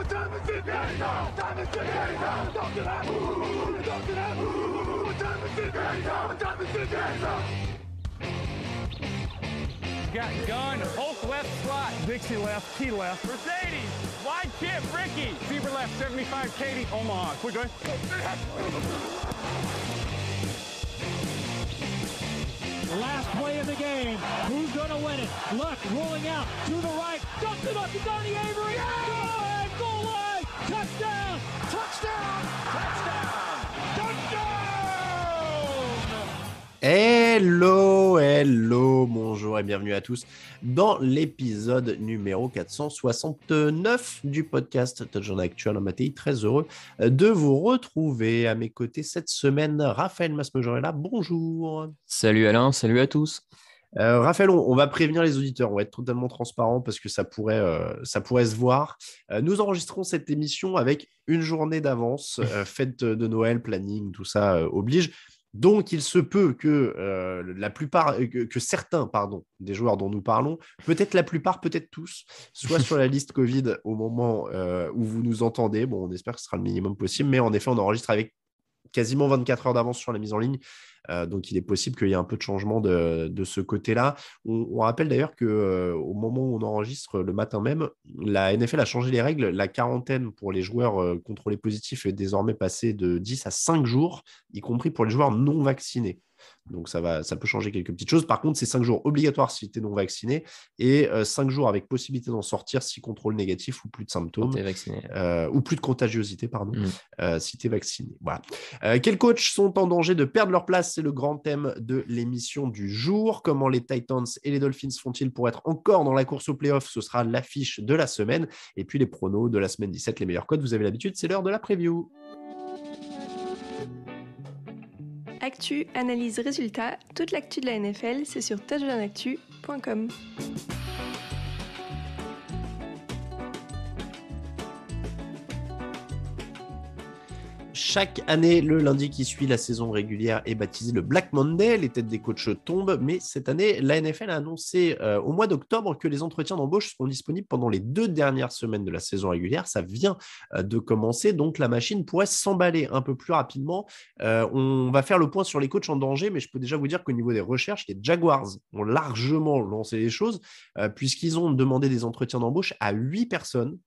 Got gun, Hulk left slot. Dixie left, T left. Mercedes, wide chip, Ricky. Fever left, 75, Katie, Omaha. Quick, go. Last play of the game. Who's going to win it? Luck rolling out to the right. Dumps it up to Donnie Avery. Yeah! Goal line. Touchdown. Touchdown. Touchdown. Touchdown. Hello, bonjour et bienvenue à tous dans l'épisode numéro 469 du podcast Touchdown Actuel. Mattei, très heureux de vous retrouver. À mes côtés cette semaine, Raphaël Masmejean est là, bonjour. Salut Alain, salut à tous. Raphaël, on va prévenir les auditeurs, on va être totalement transparent parce que ça pourrait se voir. Nous enregistrons cette émission avec une journée d'avance, fête de Noël, planning, tout ça oblige. Donc, il se peut que certains des joueurs dont nous parlons, peut-être la plupart, peut-être tous, soient sur la liste Covid au moment où vous nous entendez. Bon, on espère que ce sera le minimum possible, mais en effet, on enregistre avec quasiment 24 heures d'avance sur la mise en ligne. Donc, il est possible qu'il y ait un peu de changement de ce côté-là. On rappelle d'ailleurs qu'au moment où on enregistre le matin même, la NFL a changé les règles. La quarantaine pour les joueurs contrôlés positifs est désormais passée de 10 à 5 jours, y compris pour les joueurs non vaccinés. Donc, ça peut changer quelques petites choses. Par contre, c'est 5 jours obligatoires si tu es non vacciné et 5 jours avec possibilité d'en sortir si contrôle négatif ou plus de symptômes. Ou plus de contagiosité, si tu es vacciné. Voilà. Quels coachs sont en danger de perdre leur place? C'est le grand thème de l'émission du jour. Comment les Titans et les Dolphins font-ils pour être encore dans la course aux playoffs? Ce sera l'affiche de la semaine. Et puis les pronos de la semaine 17, les meilleurs codes. Vous avez l'habitude, c'est l'heure de la preview. Actu, analyse, résultat, toute l'actu de la NFL, c'est sur touchdownactu.com. Chaque année, le lundi qui suit la saison régulière est baptisé le Black Monday. Les têtes des coachs tombent, mais cette année, la NFL a annoncé au mois d'octobre que les entretiens d'embauche seront disponibles pendant les 2 dernières semaines de la saison régulière. Ça vient de commencer, donc la machine pourrait s'emballer un peu plus rapidement. On va faire le point sur les coachs en danger, mais je peux déjà vous dire qu'au niveau des recherches, les Jaguars ont largement lancé les choses, puisqu'ils ont demandé des entretiens d'embauche à 8 personnes.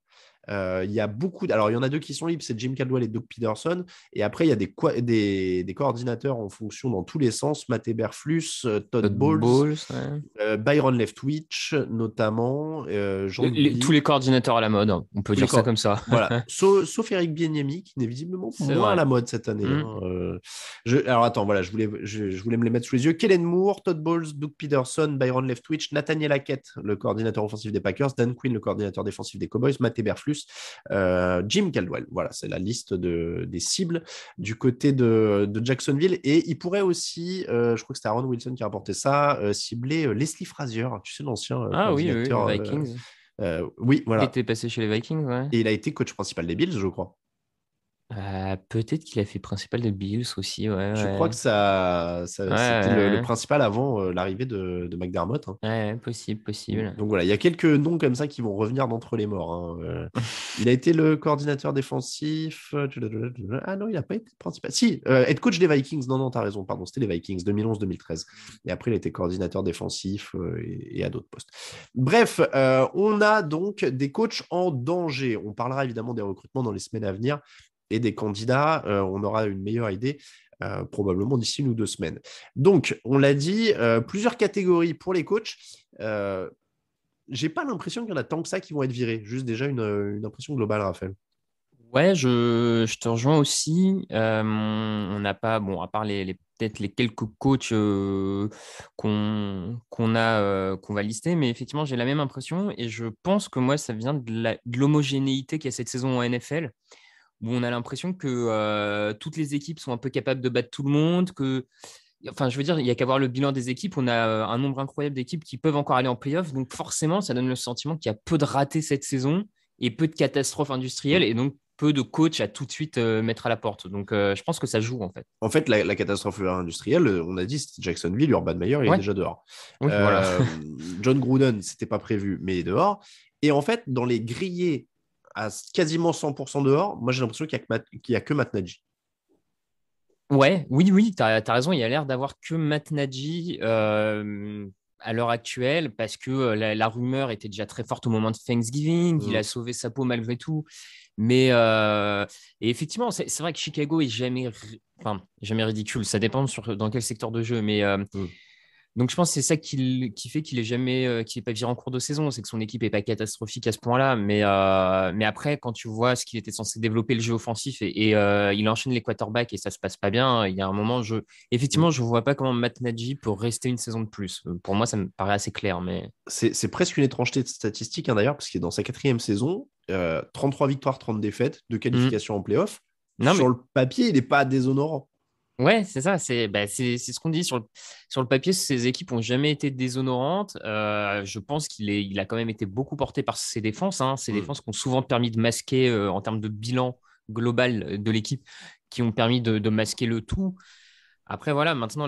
Il y a alors il y en a 2 qui sont libres, c'est Jim Caldwell et Doug Peterson, et après il y a des coordinateurs en fonction dans tous les sens, Matt Eberflus, Todd Bowles, Byron Leftwich notamment, tous les coordinateurs à la mode, on peut dire ça comme ça. Voilà. Sauf Eric Bieniemy qui n'est visiblement moins à la mode cette année. Alors attends, voilà, je voulais me les mettre sous les yeux. Kellen Moore, Todd Bowles, Doug Peterson, Byron Leftwich, Nathaniel Hackett, le coordinateur offensif des Packers, Dan Quinn, le coordinateur défensif des Cowboys, Matt Eberflus, Jim Caldwell. Voilà, c'est la liste des cibles du côté de Jacksonville. Et il pourrait aussi, je crois que c'était Aaron Wilson qui a rapporté ça, cibler Leslie Frazier, tu sais, l'ancien coordinateur. Oui, Vikings. Oui, voilà. Il était passé chez les Vikings, ouais. Et il a été coach principal des Bills, je crois. Peut-être qu'il a fait principal de Bills aussi. Je crois que c'était le principal avant l'arrivée de McDermott. Ouais, possible. Donc voilà, il y a quelques noms comme ça qui vont revenir d'entre les morts. Il a été le coordinateur défensif. Ah non, il n'a pas été principal. Si, head coach des Vikings. Non, t'as raison, pardon, c'était les Vikings, 2011-2013. Et après, il a été coordinateur défensif et à d'autres postes. Bref, on a donc des coachs en danger. On parlera évidemment des recrutements dans les semaines à venir. Et des candidats, on aura une meilleure idée probablement d'ici 1 ou 2 semaines. Donc, on l'a dit, plusieurs catégories pour les coachs. J'ai pas l'impression qu'il y en a tant que ça qui vont être virés. Juste déjà une impression globale, Raphaël. Ouais, je te rejoins aussi. On n'a pas, à part peut-être les quelques coachs qu'on va lister, mais effectivement, j'ai la même impression et je pense que moi, ça vient de l'homogénéité qu'il y a cette saison en NFL, où on a l'impression que toutes les équipes sont un peu capables de battre tout le monde, enfin, je veux dire, il n'y a qu'à voir le bilan des équipes. On a un nombre incroyable d'équipes qui peuvent encore aller en play-off. Donc, forcément, ça donne le sentiment qu'il y a peu de ratés cette saison et peu de catastrophes industrielles et donc peu de coachs à tout de suite mettre à la porte. Donc, je pense que ça joue, en fait. En fait, la catastrophe industrielle, on a dit, c'était Jacksonville. Urban Meyer, il est déjà dehors. Oui, voilà. John Gruden, ce n'était pas prévu, mais il est dehors. Et en fait, dans les grillés à quasiment 100% dehors, moi j'ai l'impression qu'il y a que Matt Nagy. Ouais, oui, tu as raison. Il y a l'air d'avoir que Matt Nagy à l'heure actuelle parce que la rumeur était déjà très forte au moment de Thanksgiving. Il a sauvé sa peau malgré tout. Mais et effectivement, c'est vrai que Chicago est jamais ridicule. Ça dépend dans quel secteur de jeu. Mais donc, je pense que c'est ça qui fait qu'il est pas viré en cours de saison. C'est que son équipe n'est pas catastrophique à ce point-là. Mais après, quand tu vois ce qu'il était censé développer le jeu offensif et il enchaîne les quarterbacks et ça se passe pas bien, il y a un moment, effectivement, je ne vois pas comment Matt Nagy peut rester une saison de plus. Pour moi, ça me paraît assez clair. Mais c'est presque une étrangeté de statistique, d'ailleurs, parce qu'il est dans sa 4e saison, 33 victoires, 30 défaites, 2 qualifications en playoff. Sur le papier, il n'est pas déshonorant. Ouais, c'est ça. C'est ce qu'on dit sur le papier. Ces équipes n'ont jamais été déshonorantes. Je pense qu'il a quand même été beaucoup porté par ses défenses. Ses défenses qui ont souvent permis de masquer, en termes de bilan global de l'équipe, qui ont permis de masquer le tout. Après, voilà, maintenant,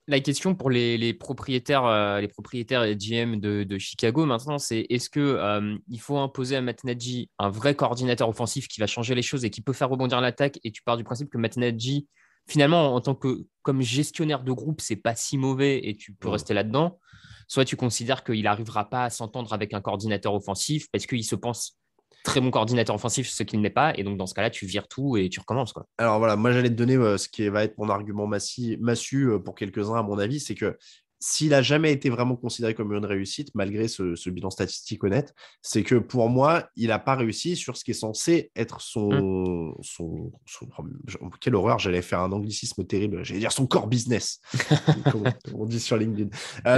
la question pour les propriétaires et GM de Chicago, maintenant, c'est est-ce que il faut imposer à Matt Nagy un vrai coordinateur offensif qui va changer les choses et qui peut faire rebondir l'attaque, et tu pars du principe que Matt Nagy, finalement, en tant que comme gestionnaire de groupe, c'est pas si mauvais et tu peux rester là-dedans. Soit tu considères qu'il n'arrivera pas à s'entendre avec un coordinateur offensif parce qu'il se pense très bon coordinateur offensif, ce qu'il n'est pas, et donc dans ce cas-là, tu vires tout et tu recommences, quoi. Alors voilà, moi j'allais te donner ce qui va être mon argument massu pour quelques-uns, à mon avis, c'est que s'il n'a jamais été vraiment considéré comme une réussite, malgré ce bilan statistique honnête, c'est que pour moi, il n'a pas réussi sur ce qui est censé être quelle horreur, j'allais faire un anglicisme terrible, j'allais dire son core business, comme on dit sur LinkedIn.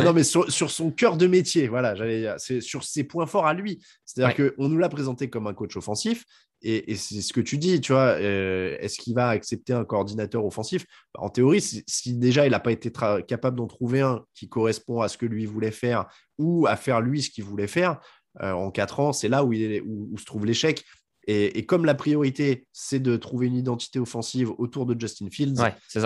Non, mais sur son cœur de métier, voilà, c'est sur ses points forts à lui. C'est-à-dire qu'on nous l'a présenté comme un coach offensif. Et c'est ce que tu dis, tu vois, est-ce qu'il va accepter un coordinateur offensif? En théorie, si déjà il n'a pas été capable d'en trouver un qui correspond à ce que lui voulait faire ou à faire lui ce qu'il voulait faire en 4 ans, c'est là où se trouve l'échec. Et comme la priorité, c'est de trouver une identité offensive autour de Justin Fields,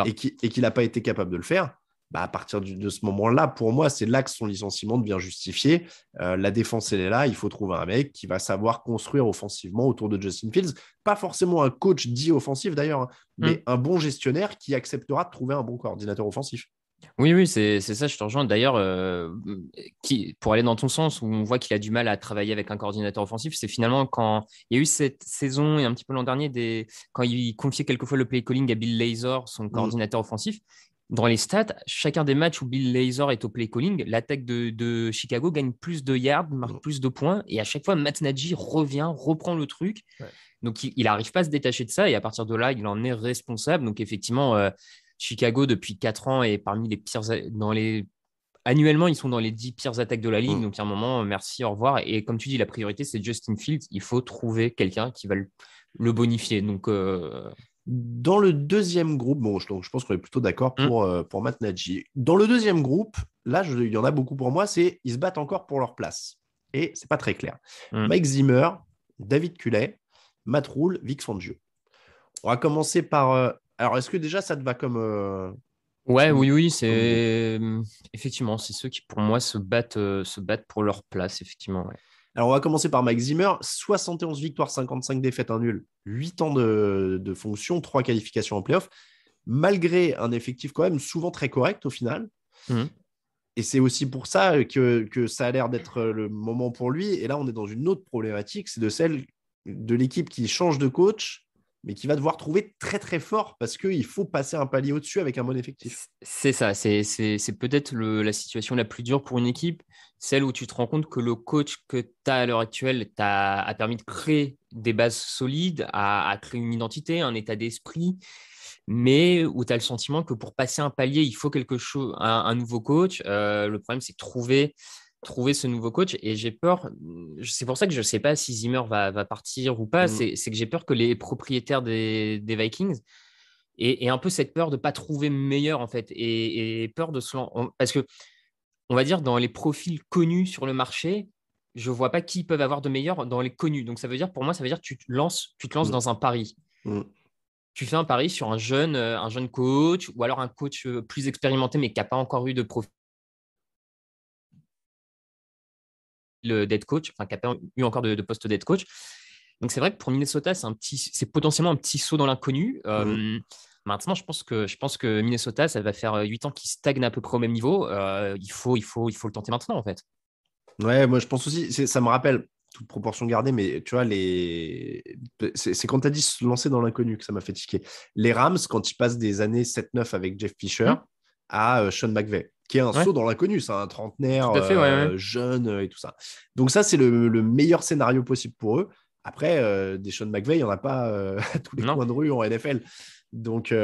et qu'il n'a pas été capable de le faire, à partir de ce moment-là, pour moi, c'est là que son licenciement devient justifié. La défense, elle est là. Il faut trouver un mec qui va savoir construire offensivement autour de Justin Fields. Pas forcément un coach dit offensif, d'ailleurs, mais un bon gestionnaire qui acceptera de trouver un bon coordinateur offensif. Oui, c'est ça, je te rejoins. D'ailleurs, pour aller dans ton sens, où on voit qu'il a du mal à travailler avec un coordinateur offensif, c'est finalement quand il y a eu cette saison et un petit peu l'an dernier, quand il confiait quelquefois le play calling à Bill Lazor, son coordinateur offensif. Dans les stats, chacun des matchs où Bill Lazor est au play calling, l'attaque de Chicago gagne plus de yards, marque plus de points, et à chaque fois, Matt Nagy reprend le truc. Ouais. Donc, il n'arrive pas à se détacher de ça, et à partir de là, il en est responsable. Donc, effectivement, Chicago, depuis 4 ans, est parmi les pires. Annuellement, ils sont dans les 10 pires attaques de la ligue. Donc, à un moment, merci, au revoir. Et comme tu dis, la priorité, c'est Justin Fields. Il faut trouver quelqu'un qui va le bonifier. Donc, dans le deuxième groupe, donc je pense qu'on est plutôt d'accord pour Matt Nagy. Dans le deuxième groupe, là, il y en a beaucoup pour moi, ils se battent encore pour leur place. Et c'est pas très clair. Mike Zimmer, David Culley, Matt Rhule, Vic Fangio. On va commencer par... alors, est-ce que déjà, ça te va comme... Oui, c'est... Effectivement, c'est ceux qui, pour moi, se battent pour leur place, effectivement, ouais. Alors, on va commencer par Mike Zimmer. 71 victoires, 55 défaites, 1 nul. 8 ans de fonction, 3 qualifications en playoff. Malgré un effectif quand même souvent très correct au final. Et c'est aussi pour ça que ça a l'air d'être le moment pour lui. Et là, on est dans une autre problématique. C'est de celle de l'équipe qui change de coach, mais qui va devoir trouver très, très fort parce qu'il faut passer un palier au-dessus avec un bon effectif. C'est ça. C'est peut-être la situation la plus dure pour une équipe. Celle où tu te rends compte que le coach que tu as à l'heure actuelle a permis de créer des bases solides, à créer une identité, un état d'esprit, mais où tu as le sentiment que pour passer un palier, il faut quelque chose, un nouveau coach. Le problème, c'est trouver ce nouveau coach. Et j'ai peur, c'est pour ça que je ne sais pas si Zimmer va partir ou pas, c'est que j'ai peur que les propriétaires des Vikings aient un peu cette peur de ne pas trouver meilleur, en fait, et peur de se lancer. Parce que on va dire, dans les profils connus sur le marché, je ne vois pas qui peuvent avoir de meilleurs dans les connus. Donc, pour moi, ça veut dire que tu te lances dans un pari. Tu fais un pari sur un jeune coach ou alors un coach plus expérimenté mais qui n'a pas encore eu de profil le head coach, enfin, qui n'a pas eu encore de poste de head coach. Donc, c'est vrai que pour Minnesota, c'est potentiellement un petit saut dans l'inconnu. Maintenant, je pense que Minnesota, ça va faire 8 ans qu'ils stagnent à peu près au même niveau. Il faut le tenter maintenant, en fait. Ouais, moi je pense aussi, ça me rappelle, toute proportion gardée, mais tu vois, c'est quand tu as dit se lancer dans l'inconnu que ça m'a fait tiquer. Les Rams, quand ils passent des années 7-9 avec Jeff Fisher à Sean McVay, qui est un saut dans l'inconnu, c'est un trentenaire tout à fait, jeune et tout ça. Donc ça, c'est le meilleur scénario possible pour eux. Après, des Sean McVay, il n'y en a pas à tous les coins de rue en NFL. Donc,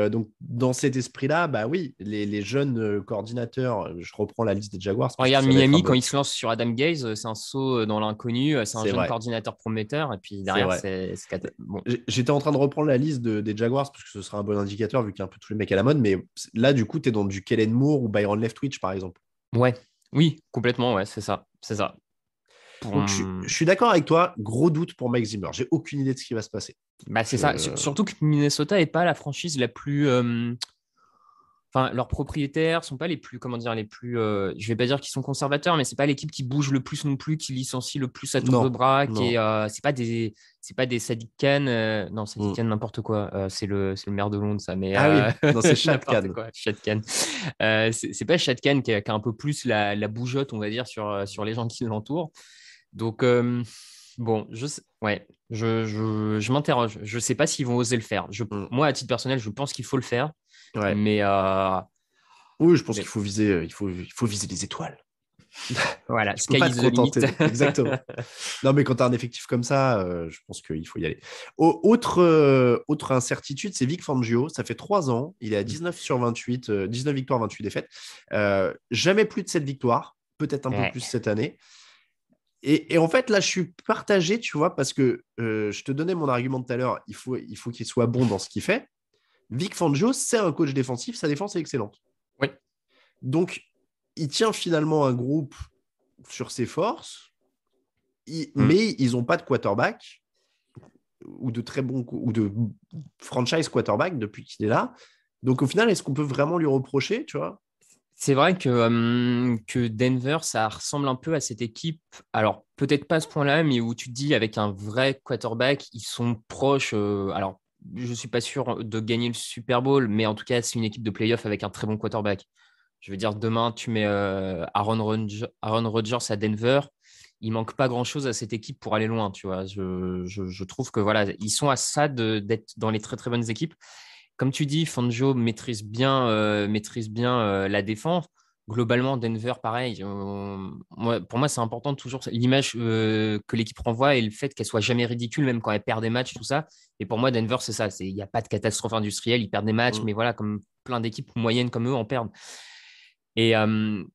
dans cet esprit-là, bah oui, les jeunes coordinateurs, je reprends la liste des Jaguars. Regarde Miami, quand il se lance sur Adam Gaze, c'est un saut dans l'inconnu, c'est un jeune coordinateur prometteur, et puis derrière, c'est bon. J'étais en train de reprendre la liste des Jaguars, parce que ce sera un bon indicateur, vu qu'il y a un peu tous les mecs à la mode, mais là, du coup, tu es dans du Kellen Moore ou Byron Leftwich, par exemple. Ouais, oui, complètement, ouais, c'est ça. Donc, je suis d'accord avec toi, gros doute pour Mike Zimmer. J'ai aucune idée de ce qui va se passer. Bah, c'est ça. Surtout que Minnesota n'est pas la franchise la plus. Enfin, leurs propriétaires sont pas les plus, les plus. Je vais pas dire qu'ils sont conservateurs, mais c'est pas l'équipe qui bouge le plus non plus, qui licencie le plus à tour de bras. C'est pas des Sadiq Khan. Non, Sadiq Khan, n'importe quoi. C'est le maire de Londres, ça. Mais oui, non, c'est Shad Khan. Shad Khan. C'est pas Shad Khan qui a un peu plus la bougeotte, on va dire, sur les gens qui l'entourent. Donc, bon, je m'interroge. Je ne sais pas s'ils vont oser le faire. Moi, à titre personnel, je pense qu'il faut le faire. Ouais. Mais oui, je pense qu'il faut viser, il faut viser les étoiles. Voilà, sky is the limit. Exactement. Non, mais quand tu as un effectif comme ça, je pense qu'il faut y aller. Autre incertitude, c'est Vic Fangio. Ça fait 3 ans. Il est à 19 sur 28, 19 victoires, 28 défaites. Jamais plus de 7 victoires. Peut-être un peu plus cette année. Et en fait, là, je suis partagé, tu vois, parce que je te donnais mon argument de tout à l'heure. Il faut qu'il soit bon dans ce qu'il fait. Vic Fangio, c'est un coach défensif. Sa défense est excellente. Oui. Donc, il tient finalement un groupe sur ses forces, mais ils n'ont pas de quarterback ou de très bon ou de franchise quarterback depuis qu'il est là. Donc, au final, est-ce qu'on peut vraiment lui reprocher, tu vois? C'est vrai que Denver, ça ressemble un peu à cette équipe. Alors, peut-être pas à ce point-là, mais où tu te dis, avec un vrai quarterback, ils sont proches. Alors, je ne suis pas sûr de gagner le Super Bowl, mais en tout cas, c'est une équipe de playoff avec un très bon quarterback. Je veux dire, demain, tu mets Aaron Rodgers à Denver. Il manque pas grand-chose à cette équipe pour aller loin, tu vois. Je trouve que voilà, ils sont à ça d'être dans les très, très bonnes équipes. Comme tu dis, Fangio maîtrise bien la défense. Globalement, Denver, pareil. Pour moi, c'est important toujours l'image que l'équipe renvoie et le fait qu'elle soit jamais ridicule, même quand elle perd des matchs, tout ça. Et pour moi, Denver, c'est ça. Il n'y a pas de catastrophe industrielle. Ils perdent des matchs, mais voilà, comme plein d'équipes moyennes comme eux en perdent. Et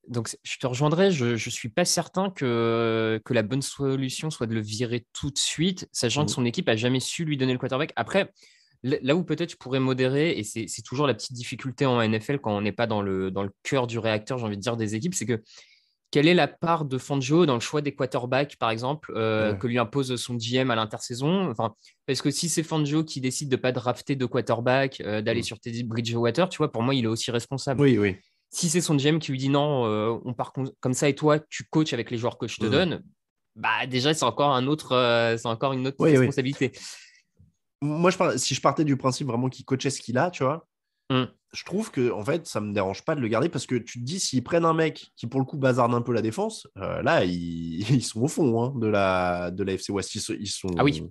donc, je te rejoindrai. Je ne suis pas certain que la bonne solution soit de le virer tout de suite, sachant que son équipe n'a jamais su lui donner le quarterback. Après, là où peut-être je pourrais modérer, et c'est toujours la petite difficulté en NFL quand on n'est pas dans le cœur du réacteur, j'ai envie de dire, des équipes, c'est que quelle est la part de Fangio dans le choix des quarterbacks, par exemple, que lui impose son GM à l'intersaison? Enfin, parce que si c'est Fangio qui décide de ne pas drafter de quarterback, d'aller sur Teddy Bridgewater, tu vois, pour moi, il est aussi responsable. Oui. Si c'est son GM qui lui dit non, on part comme ça et toi, tu coaches avec les joueurs que je te donne, bah déjà, c'est encore une autre responsabilité. Moi, si je partais du principe vraiment qu'il coachait ce qu'il a, tu vois, je trouve que en fait, ça me dérange pas de le garder parce que tu te dis, s'ils prennent un mec qui, pour le coup, bazarde un peu la défense, là, ils sont au fond de la FC West. Ils sont... Ah oui.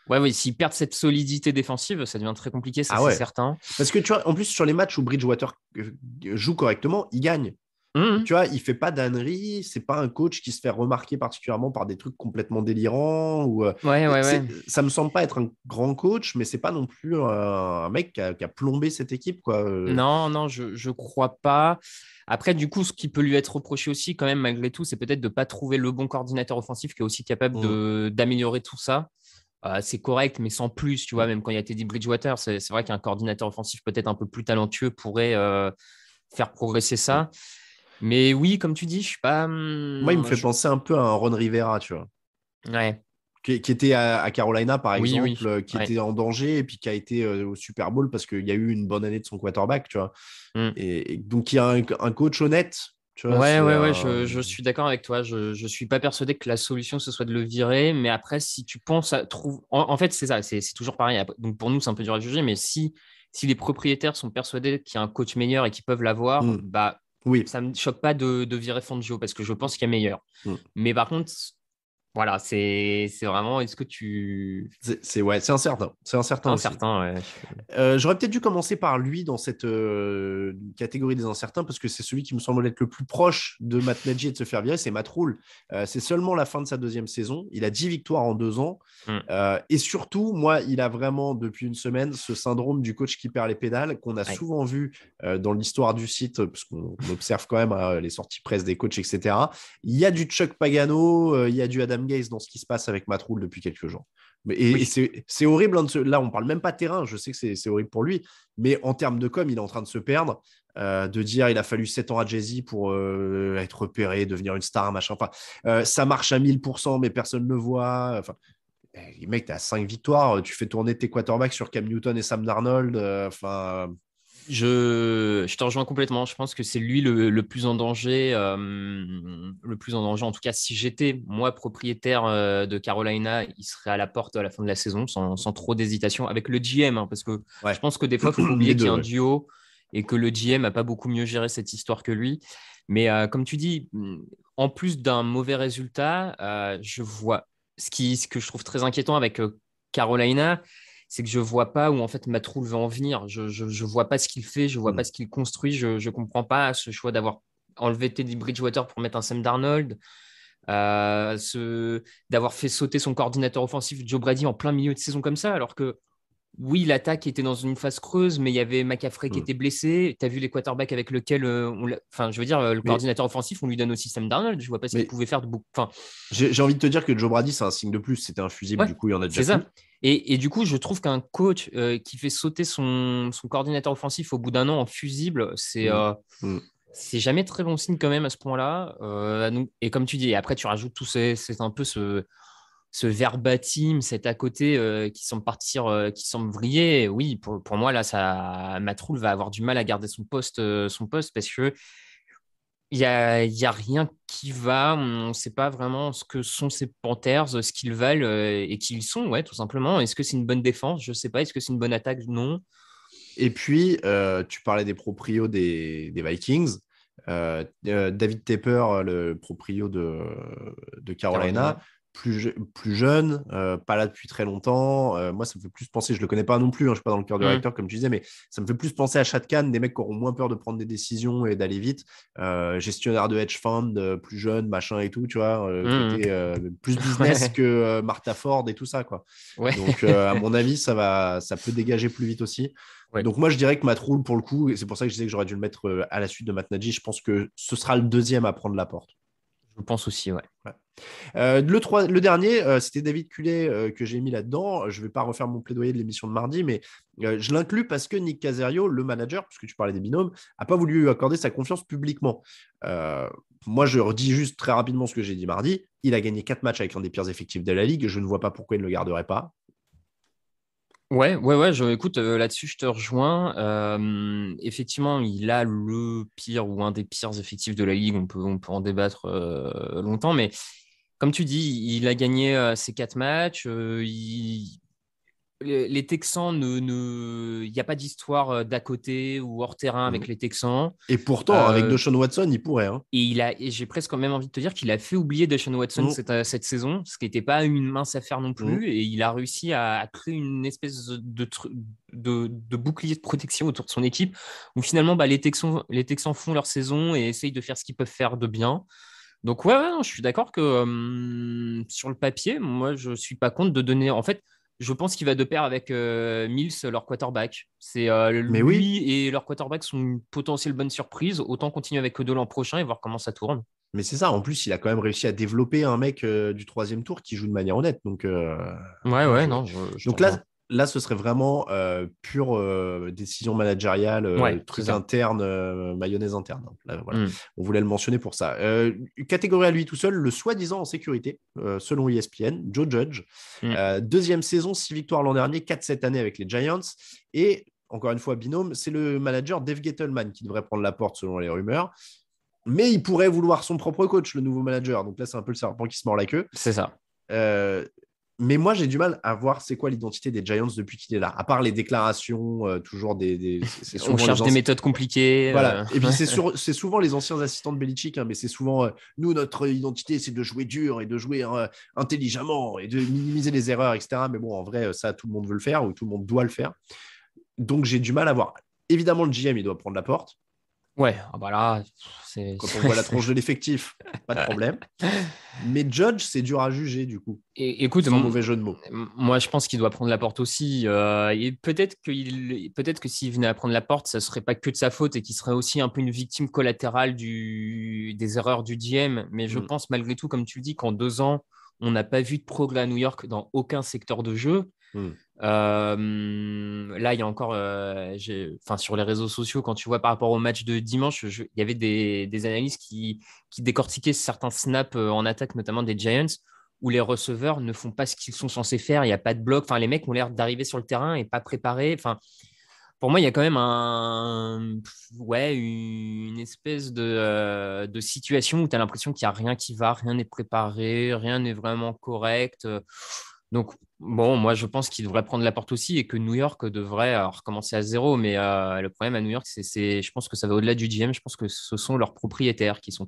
Ouais, s'ils perdent cette solidité défensive, ça devient très compliqué, ça, c'est certain. Parce que tu vois, en plus, sur les matchs où Bridgewater joue correctement, il gagne. Tu vois, il fait pas d'ânerie, c'est pas un coach qui se fait remarquer particulièrement par des trucs complètement délirants. Ça me semble pas être un grand coach, mais c'est pas non plus un mec qui a plombé cette équipe, quoi. Non, je crois pas. Après, du coup, ce qui peut lui être reproché aussi, quand même, malgré tout, c'est peut-être de pas trouver le bon coordinateur offensif qui est aussi capable d'améliorer tout ça. C'est correct, mais sans plus, tu vois, même quand il y a Teddy Bridgewater, c'est vrai qu'un coordinateur offensif peut-être un peu plus talentueux pourrait faire progresser ça. Mais oui, comme tu dis, je suis pas. Moi, il me fait penser un peu à un Ron Rivera, tu vois. Ouais. Qui était à Carolina, par exemple, qui était en danger et puis qui a été au Super Bowl parce qu'il y a eu une bonne année de son quarterback, tu vois. Et donc, il y a un coach honnête Tu vois, Ouais, je suis d'accord avec toi. Je suis pas persuadé que la solution ce soit de le virer, mais après, si tu penses à trouver. En fait, c'est ça, c'est toujours pareil. Donc pour nous, c'est un peu dur à juger, mais si les propriétaires sont persuadés qu'il y a un coach meilleur et qu'ils peuvent l'avoir, bah, Oui. ça me choque pas de virer Fangio parce que je pense qu'il y a meilleur. Mm. Mais par contre, voilà, c'est vraiment, est-ce que tu. C'est incertain. C'est incertain aussi. Incertain, ouais. J'aurais peut-être dû commencer par lui dans cette catégorie des incertains parce que c'est celui qui me semble être le plus proche de Matt Nagy et de se faire virer, c'est Matt Rhule. C'est seulement la fin de sa 2e saison. Il a 10 victoires en 2 ans. Et surtout, moi, il a vraiment, depuis une semaine, ce syndrome du coach qui perd les pédales qu'on a souvent vu dans l'histoire du site, parce qu'on observe quand même les sorties presse des coachs, etc. Il y a du Chuck Pagano, il y a du Adam Gase dans ce qui se passe avec Matt Rhule depuis quelques jours. Et c'est horrible. Là, on parle même pas terrain. Je sais que c'est horrible pour lui. Mais en termes de com, il est en train de se perdre. De dire il a fallu 7 ans à Jay-Z pour être repéré, devenir une star, machin. Enfin, ça marche à 1000%, mais personne ne le voit. Enfin, mec, tu as 5 victoires. Tu fais tourner tes quarterbacks sur Cam Newton et Sam Darnold. Je te rejoins complètement. Je pense que c'est lui le plus en danger. Le plus en danger, en tout cas, si j'étais moi propriétaire de Carolina, il serait à la porte à la fin de la saison sans trop d'hésitation avec le GM. Parce que je pense que des fois, il faut pas oublier qu'il y a un duo et que le GM n'a pas beaucoup mieux géré cette histoire que lui. Mais comme tu dis, en plus d'un mauvais résultat, je vois ce que je trouve très inquiétant avec Carolina, c'est que je vois pas où en fait Matt Rhule veut en venir. Je vois pas ce qu'il fait, je vois pas ce qu'il construit. Je comprends pas ce choix d'avoir enlevé Teddy Bridgewater pour mettre un Sam Darnold, d'avoir fait sauter son coordinateur offensif Joe Brady en plein milieu de saison comme ça, alors que oui, l'attaque était dans une phase creuse, mais il y avait McCaffrey qui était blessé. Tu as vu les quarterbacks avec lesquels enfin, je veux dire, le coordinateur offensif, on lui donne aussi Sam Darnold. Je vois pas ce qu'il pouvait faire de beaucoup. Enfin, j'ai envie de te dire que Joe Brady, c'est un signe de plus. C'était un fusible, du coup, il y en a déjà plus. Et du coup, je trouve qu'un coach qui fait sauter son coordinateur offensif au bout d'un an en fusible, c'est jamais très bon signe quand même à ce point-là. Et comme tu dis, et après tu rajoutes tout c'est un peu ce verbatim, cet à côté qui semble partir, qui semble vriller. Oui, pour moi, là, Matt Rhule va avoir du mal à garder son poste parce que il y a rien qui va. On ne sait pas vraiment ce que sont ces Panthers, ce qu'ils valent et qui ils sont, ouais, tout simplement. Est-ce que c'est une bonne défense? Je ne sais pas. Est-ce que c'est une bonne attaque? Non. Et puis, tu parlais des proprios des Vikings. David Tepper, le proprio de Carolina. Plus jeune, pas là depuis très longtemps. Moi, ça me fait plus penser, je le connais pas non plus, je suis pas dans le cœur du réacteur comme tu disais, mais ça me fait plus penser à Shad Khan, des mecs qui auront moins peur de prendre des décisions et d'aller vite. Gestionnaire de hedge fund, plus jeune, machin et tout, tu vois, côté, plus business que Martha Ford et tout ça, quoi. Ouais. Donc, à mon avis, ça peut dégager plus vite aussi. Ouais. Donc, moi, je dirais que Matt Rhule, pour le coup, et c'est pour ça que je disais que j'aurais dû le mettre à la suite de Matt Nagy, je pense que ce sera le deuxième à prendre la porte. Je pense aussi, ouais. Le dernier, c'était David Culley que j'ai mis là-dedans. Je ne vais pas refaire mon plaidoyer de l'émission de mardi, mais je l'inclus parce que Nick Caserio, le manager, puisque tu parlais des binômes, n'a pas voulu lui accorder sa confiance publiquement. Moi, je redis juste très rapidement ce que j'ai dit mardi. Il a gagné 4 matchs avec un des pires effectifs de la Ligue. Je ne vois pas pourquoi il ne le garderait pas. Ouais, écoute, là-dessus, je te rejoins. Effectivement, il a le pire ou un des pires effectifs de la Ligue. On peut en débattre longtemps, mais comme tu dis, il a gagné ses 4 matchs. Les Texans, il n'y a pas d'histoire d'à côté ou hors terrain avec les Texans. Et pourtant, avec Deshaun Watson, il pourrait. Hein. Et j'ai presque même envie de te dire qu'il a fait oublier Deshaun Watson cette saison, ce qui n'était pas une mince affaire non plus. Et il a réussi à créer une espèce de bouclier de protection autour de son équipe, où finalement, les Texans font leur saison et essayent de faire ce qu'ils peuvent faire de bien. Donc ouais, je suis d'accord que sur le papier, moi, je ne suis pas contre de donner... En fait, je pense qu'il va de pair avec Mills, leur quarterback. C'est lui et leur quarterback sont une potentielle bonne surprise. Autant continuer avec eux deux l'an prochain et voir comment ça tourne. Mais c'est ça. En plus, il a quand même réussi à développer un mec du 3e tour qui joue de manière honnête. Donc, donc là, ce serait vraiment pure décision managériale, truc interne, mayonnaise interne. Là, voilà. On voulait le mentionner pour ça. Catégorie à lui tout seul, le soi-disant en sécurité, selon ESPN, Joe Judge. 2e saison, 6 victoires l'an dernier, 4 cette année avec les Giants. Et encore une fois, binôme, c'est le manager Dave Gettleman qui devrait prendre la porte selon les rumeurs. Mais il pourrait vouloir son propre coach, le nouveau manager. Donc là, c'est un peu le serpent qui se mord la queue. C'est ça. Mais moi, j'ai du mal à voir c'est quoi l'identité des Giants depuis qu'il est là. À part les déclarations, toujours c'est On cherche des méthodes compliquées. Voilà. Et puis, c'est souvent les anciens assistants de Belichick, hein, mais c'est souvent nous, notre identité, c'est de jouer dur et de jouer intelligemment et de minimiser les erreurs, etc. Mais bon, en vrai, ça, tout le monde veut le faire ou tout le monde doit le faire. Donc, j'ai du mal à voir. Évidemment, le GM, il doit prendre la porte. Ouais, bah là, c'est... Quand on voit la tronche de l'effectif, pas de problème. Mais Judge, c'est dur à juger, du coup. Et écoute, sans mauvais jeu de mots. Moi, je pense qu'il doit prendre la porte aussi. Et peut-être que s'il venait à prendre la porte, ça ne serait pas que de sa faute et qu'il serait aussi un peu une victime collatérale des erreurs du GM. Mais je pense malgré tout, comme tu le dis, qu'en 2 ans, on n'a pas vu de progrès à New York dans aucun secteur de jeu. Là, il y a encore, sur les réseaux sociaux, quand tu vois par rapport au match de dimanche, il y avait des analystes qui décortiquaient certains snaps en attaque, notamment des Giants, où les receveurs ne font pas ce qu'ils sont censés faire. Il n'y a pas de bloc. Enfin, les mecs ont l'air d'arriver sur le terrain et pas préparés. Enfin, pour moi, il y a quand même une espèce de situation où tu as l'impression qu'il n'y a rien qui va, rien n'est préparé, rien n'est vraiment correct. Donc, bon, moi, je pense qu'il devrait prendre la porte aussi et que New York devrait recommencer à zéro. Mais le problème à New York, je pense que ça va au-delà du GM. Je pense que ce sont leurs propriétaires qui sont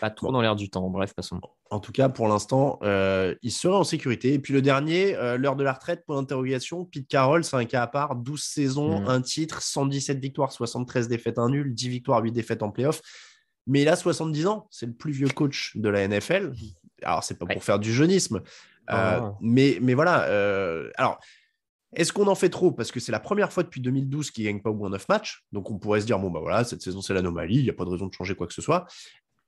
pas trop dans l'air du temps. Bref, passons. En tout cas, pour l'instant, il serait en sécurité. Et puis le dernier, l'heure de la retraite, pour l'interrogation, Pete Carroll, c'est un cas à part. 12 saisons, 1 titre, 117 victoires, 73 défaites, 1 nul, 10 victoires, 8 défaites en playoff. Mais il a 70 ans. C'est le plus vieux coach de la NFL. Alors, c'est pas pour faire du jeunisme. Mais voilà. Alors, est-ce qu'on en fait trop? Parce que c'est la première fois depuis 2012 qu'il ne gagne pas au moins 9 matchs. Donc, on pourrait se dire, bon, bah voilà, cette saison, c'est l'anomalie. Il n'y a pas de raison de changer quoi que ce soit.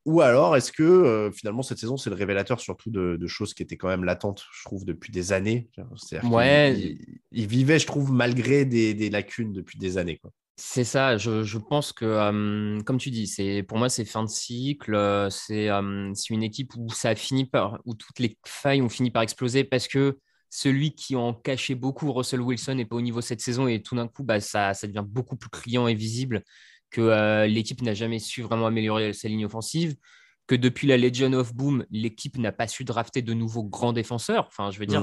Ou alors, est-ce que finalement, cette saison, c'est le révélateur surtout de choses qui étaient quand même latentes, je trouve, depuis des années. C'est-à-dire qu'il vivait, je trouve, malgré des lacunes depuis des années, quoi. C'est ça, je pense que, comme tu dis, pour moi, c'est fin de cycle. C'est une équipe où où toutes les failles ont fini par exploser parce que celui qui en cachait beaucoup, Russell Wilson, n'est pas au niveau cette saison et tout d'un coup, ça devient beaucoup plus criant et visible que l'équipe n'a jamais su vraiment améliorer sa ligne offensive, que depuis la Legion of Boom, l'équipe n'a pas su drafter de nouveaux grands défenseurs. Enfin, je veux dire,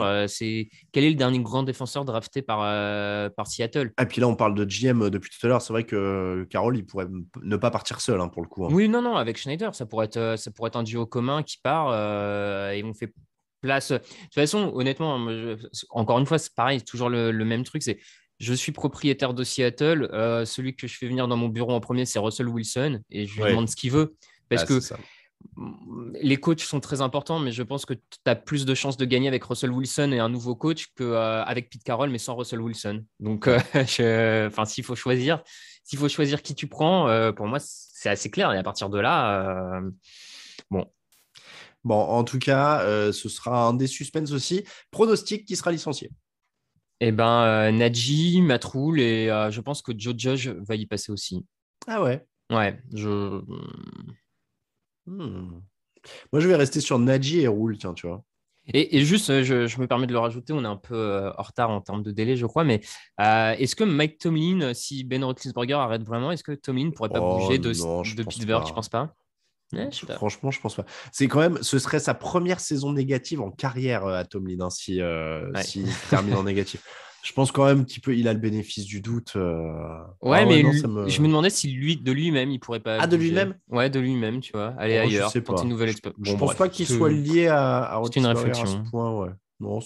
quel est le dernier grand défenseur drafté par Seattle? Et puis là, on parle de GM depuis tout à l'heure. C'est vrai que Carroll, il pourrait ne pas partir seul, hein, pour le coup. Hein. Oui, non, avec Schneider, ça pourrait être un duo commun qui part et on fait place. De toute façon, honnêtement, encore une fois, c'est pareil, c'est toujours le même truc. Je suis propriétaire de Seattle. Celui que je fais venir dans mon bureau en premier, c'est Russell Wilson et je lui demande ce qu'il veut. Parce que les coachs sont très importants, mais je pense que tu as plus de chances de gagner avec Russell Wilson et un nouveau coach qu'avec Pete Carroll, mais sans Russell Wilson. Donc, s'il faut choisir qui tu prends, pour moi, c'est assez clair. Et à partir de là, bon. Bon, en tout cas, ce sera un des suspens aussi. Pronostic qui sera licencié. Eh ben, Najee, Matt Rule et je pense que Joe Judge va y passer aussi. Ah ouais? Ouais, Moi, je vais rester sur Najee et Rule, tiens, tu vois. Et juste, je me permets de le rajouter, on est un peu en retard en termes de délai, je crois, mais est-ce que Mike Tomlin, si Ben Roethlisberger arrête vraiment, est-ce que Tomlin ne pourrait pas bouger de Pittsburgh? Tu penses pas? Ouais, je sais pas. Franchement, je pense pas. C'est quand même, ce serait sa première saison négative en carrière à Tomlin, hein, s'il termine en négatif. Je pense quand même il a le bénéfice du doute. Je me demandais si de lui-même, il pourrait pas. De lui-même? Ouais, de lui-même, tu vois. Aller ailleurs, tenter une nouvelle expérience. Je pense pas qu'il soit lié à une réflexion. À ce point, ouais. Non,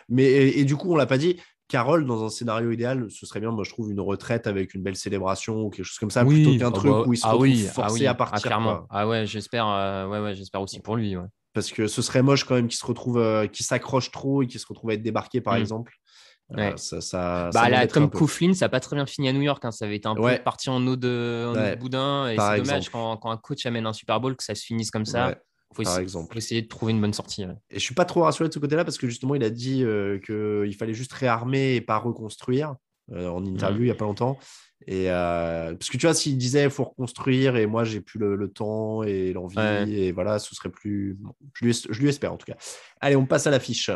Mais et du coup, on l'a pas dit. Carroll, dans un scénario idéal, ce serait bien, moi je trouve, une retraite avec une belle célébration ou quelque chose comme ça, plutôt qu'un truc où il se retrouve forcé à partir. Clairement. Ah ouais, j'espère aussi pour lui. Ouais. Parce que ce serait moche quand même qu'il se retrouve, qu'il s'accroche trop et qu'il se retrouve à être débarqué, par exemple. Ouais. Tom Coughlin, ça n'a pas très bien fini à New York. Hein. Ça avait été un peu parti en eau de boudin. Et c'est dommage quand un coach amène un Super Bowl que ça se finisse comme ça. Ouais. Faut essayer de trouver une bonne sortie. Ouais. Et je suis pas trop rassuré de ce côté-là parce que justement, il a dit qu'il fallait juste réarmer et pas reconstruire en interview il y a pas longtemps. Et parce que tu vois, s'il disait faut reconstruire et moi j'ai plus le temps et l'envie et voilà, ce serait plus. Bon, je lui espère en tout cas. Allez, on passe à l'affiche.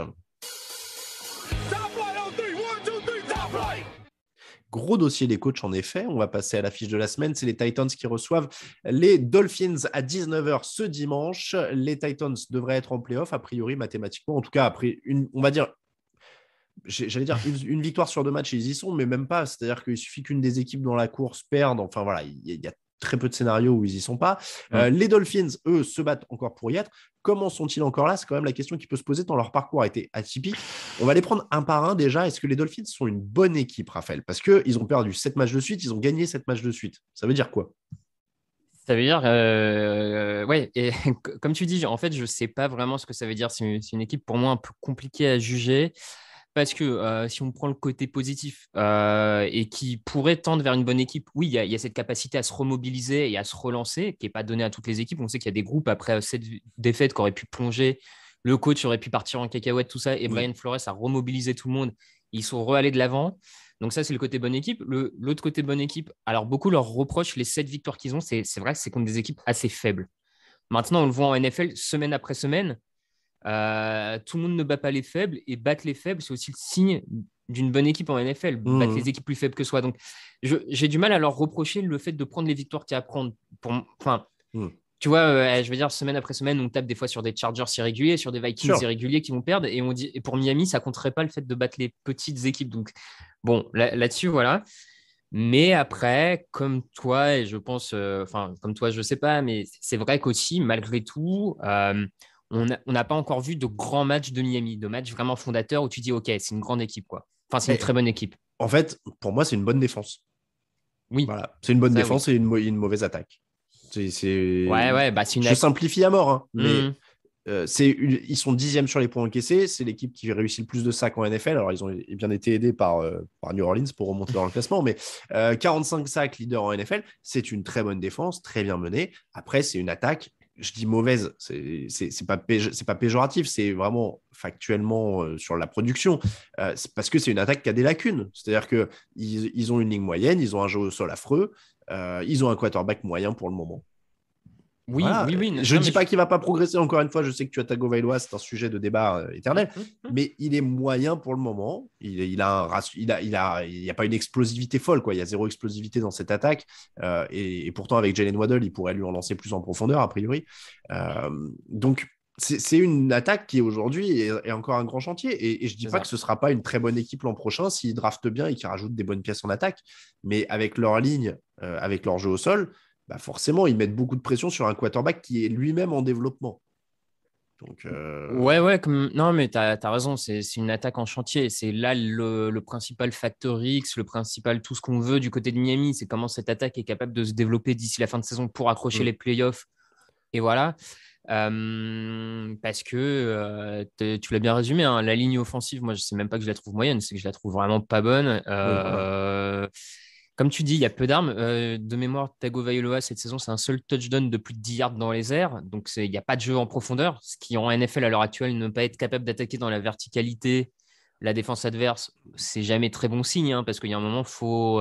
Gros dossier des coachs, en effet. On va passer à la fiche de la semaine. C'est les Titans qui reçoivent les Dolphins à 19h ce dimanche. Les Titans devraient être en playoff, a priori, mathématiquement. En tout cas, après, on va dire, j'allais dire une victoire sur 2 matchs, ils y sont, mais même pas. C'est-à-dire qu'il suffit qu'une des équipes dans la course perde. Enfin, voilà, il y a très peu de scénarios où ils y sont pas. Les Dolphins, eux, se battent encore pour y être. Comment sont-ils encore là? C'est quand même la question qui peut se poser tant leur parcours a été atypique. On va les prendre un par un déjà. Est-ce que les Dolphins sont une bonne équipe, Raphaël? Parce qu'ils ont perdu 7 matchs de suite, ils ont gagné 7 matchs de suite. Ça veut dire quoi? Ça veut dire, ouais, et comme tu dis, en fait, je ne sais pas vraiment ce que ça veut dire. C'est une équipe pour moi un peu compliquée à juger parce que si on prend le côté positif et qui pourrait tendre vers une bonne équipe, oui, il y a cette capacité à se remobiliser et à se relancer qui n'est pas donnée à toutes les équipes. On sait qu'il y a des groupes après cette défaite qui auraient pu plonger, le coach aurait pu partir en cacahuète, tout ça, et Brian Flores a remobilisé tout le monde. Ils sont re-allés de l'avant. Donc ça, c'est le côté bonne équipe. L'autre côté bonne équipe, alors beaucoup leur reprochent les 7 victoires qu'ils ont. C'est vrai que c'est contre des équipes assez faibles. Maintenant, on le voit en NFL semaine après semaine. Tout le monde ne bat pas les faibles et battre les faibles, c'est aussi le signe d'une bonne équipe en NFL, battre les équipes plus faibles que soi. Donc, j'ai du mal à leur reprocher le fait de prendre les victoires qu'il y a à prendre. Tu vois, je veux dire, semaine après semaine, on tape des fois sur des Chargers irréguliers, sur des Vikings irréguliers qui vont perdre. Et on dit, et pour Miami, ça compterait pas le fait de battre les petites équipes. Donc, bon, là-dessus, voilà. Mais après, comme toi, et je pense, comme toi, je sais pas, mais c'est vrai qu'aussi, malgré tout, on n'a pas encore vu de grands matchs de Miami, de matchs vraiment fondateurs où tu dis, OK, c'est une grande équipe, quoi. Enfin, c'est une très bonne équipe. En fait, pour moi, c'est une bonne défense. Oui. Voilà. C'est une bonne défense et une mauvaise attaque. Ouais, bah, Je simplifie à mort, hein, mais ils sont 10e sur les points encaissés. C'est l'équipe qui réussit le plus de sacs en NFL. Alors, ils ont bien été aidés par New Orleans pour remonter dans le classement, mais 45 sacs leader en NFL, c'est une très bonne défense, très bien menée. Après, c'est une attaque. Je dis mauvaise, c'est pas péjoratif, c'est vraiment factuellement sur la production. C'est parce que c'est une attaque qui a des lacunes. C'est-à-dire qu'ils ont une ligne moyenne, ils ont un jeu au sol affreux, ils ont un quarterback moyen pour le moment. Oui, voilà. oui. Je ne dis pas qu'il ne va pas progresser, encore une fois. Je sais que tu as Tagovailoa, c'est un sujet de débat éternel. Mais il est moyen pour le moment. Il n'y a pas une explosivité folle, quoi. Il y a 0 explosivité dans cette attaque. Et pourtant, avec Jalen Waddle, il pourrait lui en lancer plus en profondeur, a priori. Donc, c'est une attaque qui, aujourd'hui, est encore un grand chantier. Et je ne dis pas que ce ne sera pas une très bonne équipe l'an prochain s'ils draftent bien et qu'ils rajoutent des bonnes pièces en attaque. Mais avec leur ligne, avec leur jeu au sol, bah forcément, ils mettent beaucoup de pression sur un quarterback qui est lui-même en développement. Donc, Ouais, non, mais tu as raison, c'est une attaque en chantier. C'est là le principal facteur X, le principal tout ce qu'on veut du côté de Miami, c'est comment cette attaque est capable de se développer d'ici la fin de saison pour accrocher les playoffs. Et voilà. Parce que tu l'as bien résumé, hein, la ligne offensive, moi, je ne sais même pas que je la trouve moyenne, c'est que je la trouve vraiment pas bonne. Comme tu dis, il y a peu d'armes. De mémoire, Tagovailoa, cette saison, c'est un seul touchdown de plus de 10 yards dans les airs. Donc, il n'y a pas de jeu en profondeur. Ce qui, en NFL, à l'heure actuelle, ne pas être capable d'attaquer dans la verticalité la défense adverse, c'est jamais très bon signe. Hein, parce qu'il y a un moment, il faut...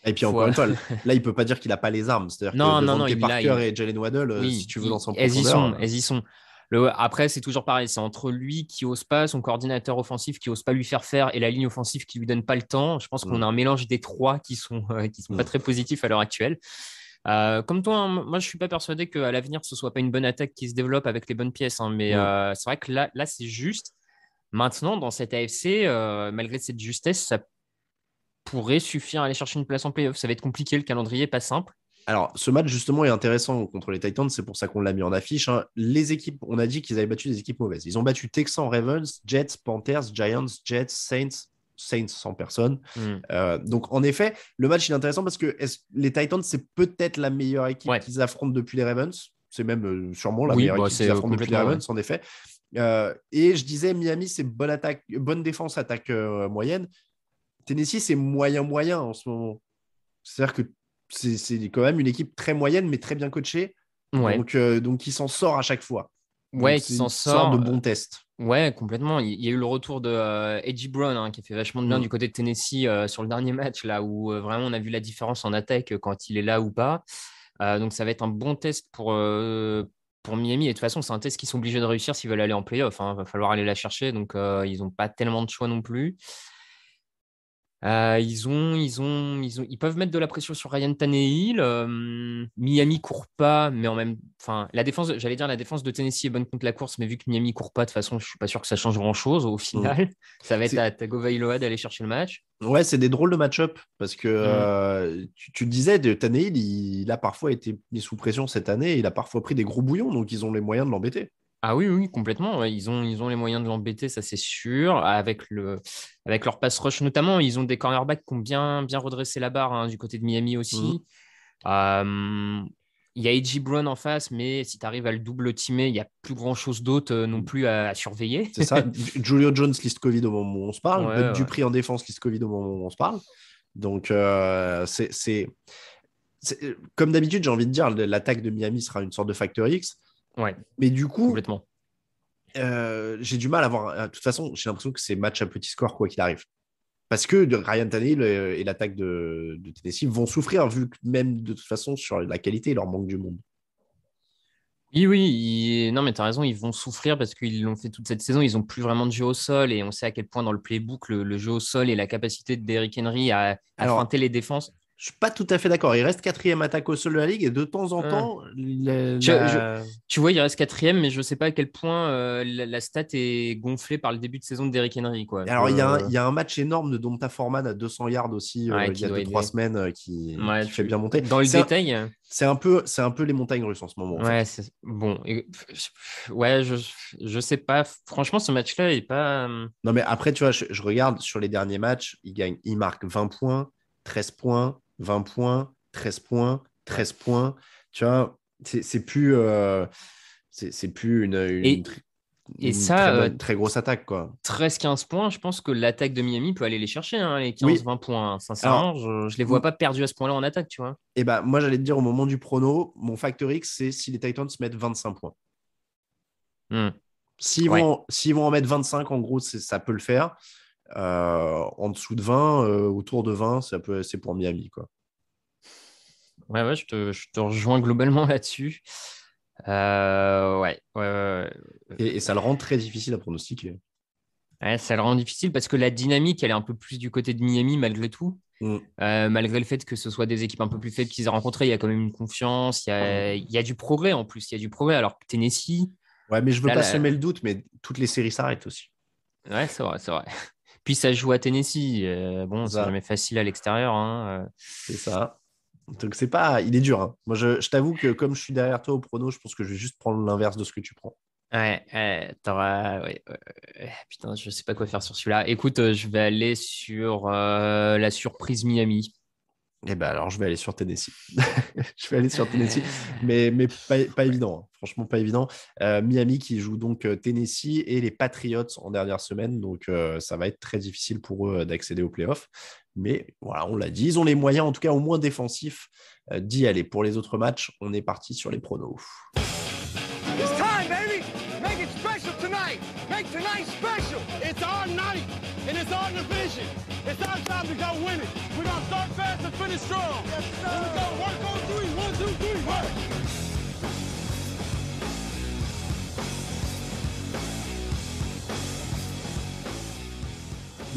et puis, encore une fois, là, il ne peut pas dire qu'il n'a pas les armes. C'est-à-dire que Devontae Parker et Jalen Waddle, si tu veux lancer en profondeur... Elles y sont. Après, c'est toujours pareil. C'est entre lui qui n'ose pas, son coordinateur offensif qui n'ose pas lui faire faire et la ligne offensive qui ne lui donne pas le temps. Je pense qu'on a un mélange des trois qui sont pas très positifs à l'heure actuelle. Comme toi, hein, moi, je ne suis pas persuadé qu'à l'avenir, ce ne soit pas une bonne attaque qui se développe avec les bonnes pièces. Hein, mais c'est vrai que là c'est juste. Maintenant, dans cette AFC, malgré cette justesse, ça pourrait suffire à aller chercher une place en playoff. Ça va être compliqué, le calendrier n'est pas simple. Alors, ce match, justement, est intéressant contre les Titans. C'est pour ça qu'on l'a mis en affiche. Hein. Les équipes, on a dit qu'ils avaient battu des équipes mauvaises. Ils ont battu Texans, Ravens, Jets, Panthers, Giants, Jets, Saints sans personne. Donc, en effet, le match est intéressant parce que les Titans, c'est peut-être la meilleure équipe qu'ils affrontent depuis les Ravens. C'est même sûrement la meilleure équipe qu'ils affrontent depuis les Ravens, en effet. Et je disais, Miami, c'est bonne défense, attaque moyenne. Tennessee, c'est moyen en ce moment. C'est-à-dire que c'est quand même une équipe très moyenne, mais très bien coachée. Donc il s'en sort à chaque fois. Ouais, qui s'en sort. De bons tests. Ouais, complètement. Il y a eu le retour de Edgy Brown, hein, qui a fait vachement de bien du côté de Tennessee sur le dernier match, là où vraiment on a vu la différence en attaque quand il est là ou pas. Donc ça va être un bon test pour Miami. Et de toute façon, c'est un test qu'ils sont obligés de réussir s'ils veulent aller en playoff. Il va falloir aller la chercher. Donc ils n'ont pas tellement de choix non plus. Ils peuvent mettre de la pression sur Ryan Tannehill. Miami court pas, mais enfin, la défense de Tennessee est bonne contre la course, mais vu que Miami court pas, de toute façon, je suis pas sûr que ça change grand-chose au final. Ça va être à Tagovailoa d'aller chercher le match. Ouais, c'est des drôles de match-up parce que tu disais, Tannehill, il a parfois été mis sous pression cette année, il a parfois pris des gros bouillons, donc ils ont les moyens de l'embêter. Ah oui, oui, complètement. Ouais. Ils ont les moyens de l'embêter, ça c'est sûr. Avec leur pass rush notamment, ils ont des cornerbacks qui ont bien redressé la barre hein, du côté de Miami aussi. Il y a A.J. Brown en face, mais si tu arrives à le double teamer, il n'y a plus grand-chose d'autre non plus à surveiller. C'est ça. Julio Jones liste Covid au moment où on se parle. Ouais. Dupree en défense liste Covid au moment où on se parle. Donc, c'est comme d'habitude, j'ai envie de dire, l'attaque de Miami sera une sorte de facteur X. Ouais, mais du coup, complètement. J'ai du mal à voir. De toute façon, j'ai l'impression que c'est match à petit score, quoi qu'il arrive. Parce que Ryan Tannehill et l'attaque de Tennessee vont souffrir, vu que même de toute façon, sur la qualité, il leur manque du monde. Oui, non, mais tu as raison, ils vont souffrir parce qu'ils l'ont fait toute cette saison. Ils n'ont plus vraiment de jeu au sol et on sait à quel point dans le playbook, le jeu au sol et la capacité de Derrick Henry à feinter les défenses. Je ne suis pas tout à fait d'accord. Il reste 4e attaque au sol de la ligue et de temps en temps. Tu vois, il reste 4e, mais je ne sais pas à quel point la stat est gonflée par le début de saison de Derrick Henry. Quoi. Alors, il y a un match énorme de Donta Foreman à 200 yards aussi, il y a 2-3 semaines qui fait bien monter. Dans le détail. C'est un peu les montagnes russes en ce moment. Ouais, en fait. bon. Ouais, je sais pas. Franchement, ce match-là est pas. Non, mais après, tu vois, je regarde sur les derniers matchs, il marque 20 points, 13 points, 20 points, 13 points, 13 points. Tu vois, c'est plus, c'est plus une très grosse attaque, quoi. 13-15 points, je pense que l'attaque de Miami peut aller les chercher, hein, les 15-20 points. Sincèrement, alors, je les vois pas perdus à ce point-là en attaque, tu vois. Et bah, moi, j'allais te dire au moment du prono, mon facteur X, c'est si les Titans mettent 25 points. S'ils vont en mettre 25, en gros, ça peut le faire. En dessous de 20, autour de 20, c'est pour Miami, quoi. Ouais, je te rejoins globalement là-dessus. Ouais. Et ça le rend très difficile à pronostiquer. Ouais, ça le rend difficile parce que la dynamique, elle est un peu plus du côté de Miami malgré tout. Malgré le fait que ce soit des équipes un peu plus faibles qu'ils aient rencontrées, il y a quand même une confiance, il y a du progrès en plus, il y a du progrès. Alors que Tennessee. Ouais, mais je veux pas semer le doute, mais toutes les séries s'arrêtent aussi. Ouais, c'est vrai. Puis ça joue à Tennessee. Bon, c'est jamais facile à l'extérieur. Hein. C'est ça. Donc c'est pas, il est dur. Hein. Moi, je t'avoue que comme je suis derrière toi au prono, je pense que je vais juste prendre l'inverse de ce que tu prends. Ouais, putain, je sais pas quoi faire sur celui-là. Écoute, je vais aller sur la surprise Miami. Eh ben alors, je vais aller sur Tennessee. Je vais aller sur Tennessee, mais pas évident. Hein. Franchement, pas évident. Miami qui joue donc Tennessee et les Patriots en dernière semaine. Donc, ça va être très difficile pour eux d'accéder aux playoffs. Mais voilà, on l'a dit, ils ont les moyens, en tout cas au moins défensifs, d'y aller. Pour les autres matchs, on est parti sur les pronos. It's time, baby! Make it special tonight! Make tonight special! It's our night, and it's our division. It's our time to go win it. We're gonna start fast and finish strong. Yes, sir. Here we go. Work on three. 1, 2, 3, work!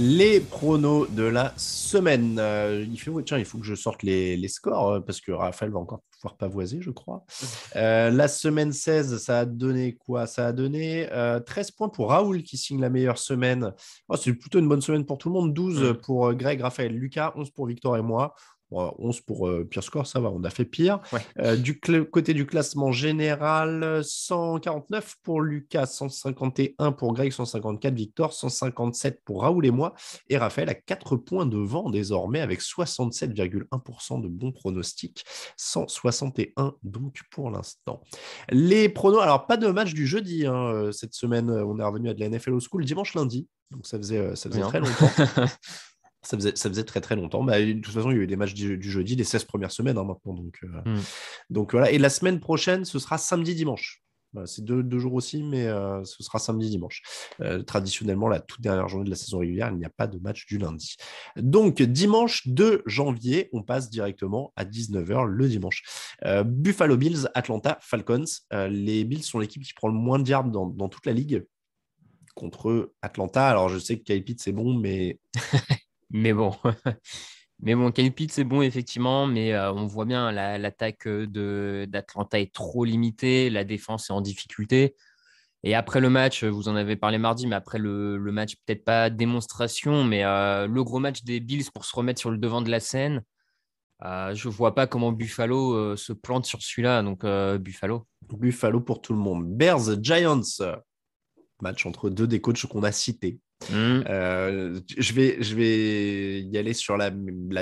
Les pronos de la semaine. Il faut que je sorte les scores parce que Raphaël va encore pouvoir pavoiser, je crois. La semaine 16, ça a donné quoi? Ça a donné 13 points pour Raoul qui signe la meilleure semaine. Oh, c'est plutôt une bonne semaine pour tout le monde. 12 pour Greg, Raphaël, Lucas, 11 pour Victor et moi. Bon, 11 pour pire score, ça va, on a fait pire. Ouais. Du côté du classement général, 149 pour Lucas, 151 pour Greg, 154 Victor, 157 pour Raoul et moi. Et Raphaël a 4 points devant désormais avec 67,1% de bons pronostics, 161 donc pour l'instant. Les pronos, alors pas de match du jeudi hein, cette semaine, on est revenu à de la NFL Old School dimanche lundi, donc ça faisait très longtemps. Ça faisait très très longtemps. Bah, de toute façon, il y a eu des matchs du jeudi, les 16 premières semaines hein, maintenant. Donc voilà. Et la semaine prochaine, ce sera samedi-dimanche. Voilà, c'est deux jours aussi, mais ce sera samedi-dimanche. Traditionnellement, la toute dernière journée de la saison régulière, il n'y a pas de match du lundi. Donc dimanche 2 janvier, on passe directement à 19h le dimanche. Buffalo Bills, Atlanta Falcons. Les Bills sont l'équipe qui prend le moins de yards dans toute la ligue contre Atlanta. Alors je sais que Kyle Pitts c'est bon, mais Mais bon, mais bon, Kyle Pitts, c'est bon, effectivement, mais on voit bien l'attaque d'Atlanta est trop limitée, la défense est en difficulté. Et après le match, vous en avez parlé mardi, mais après le match, peut-être pas démonstration, mais le gros match des Bills pour se remettre sur le devant de la scène, je vois pas comment Buffalo se plante sur celui-là. Donc Buffalo. Buffalo pour tout le monde. Bears, Giants, match entre deux des coachs qu'on a cités. Je vais y aller sur la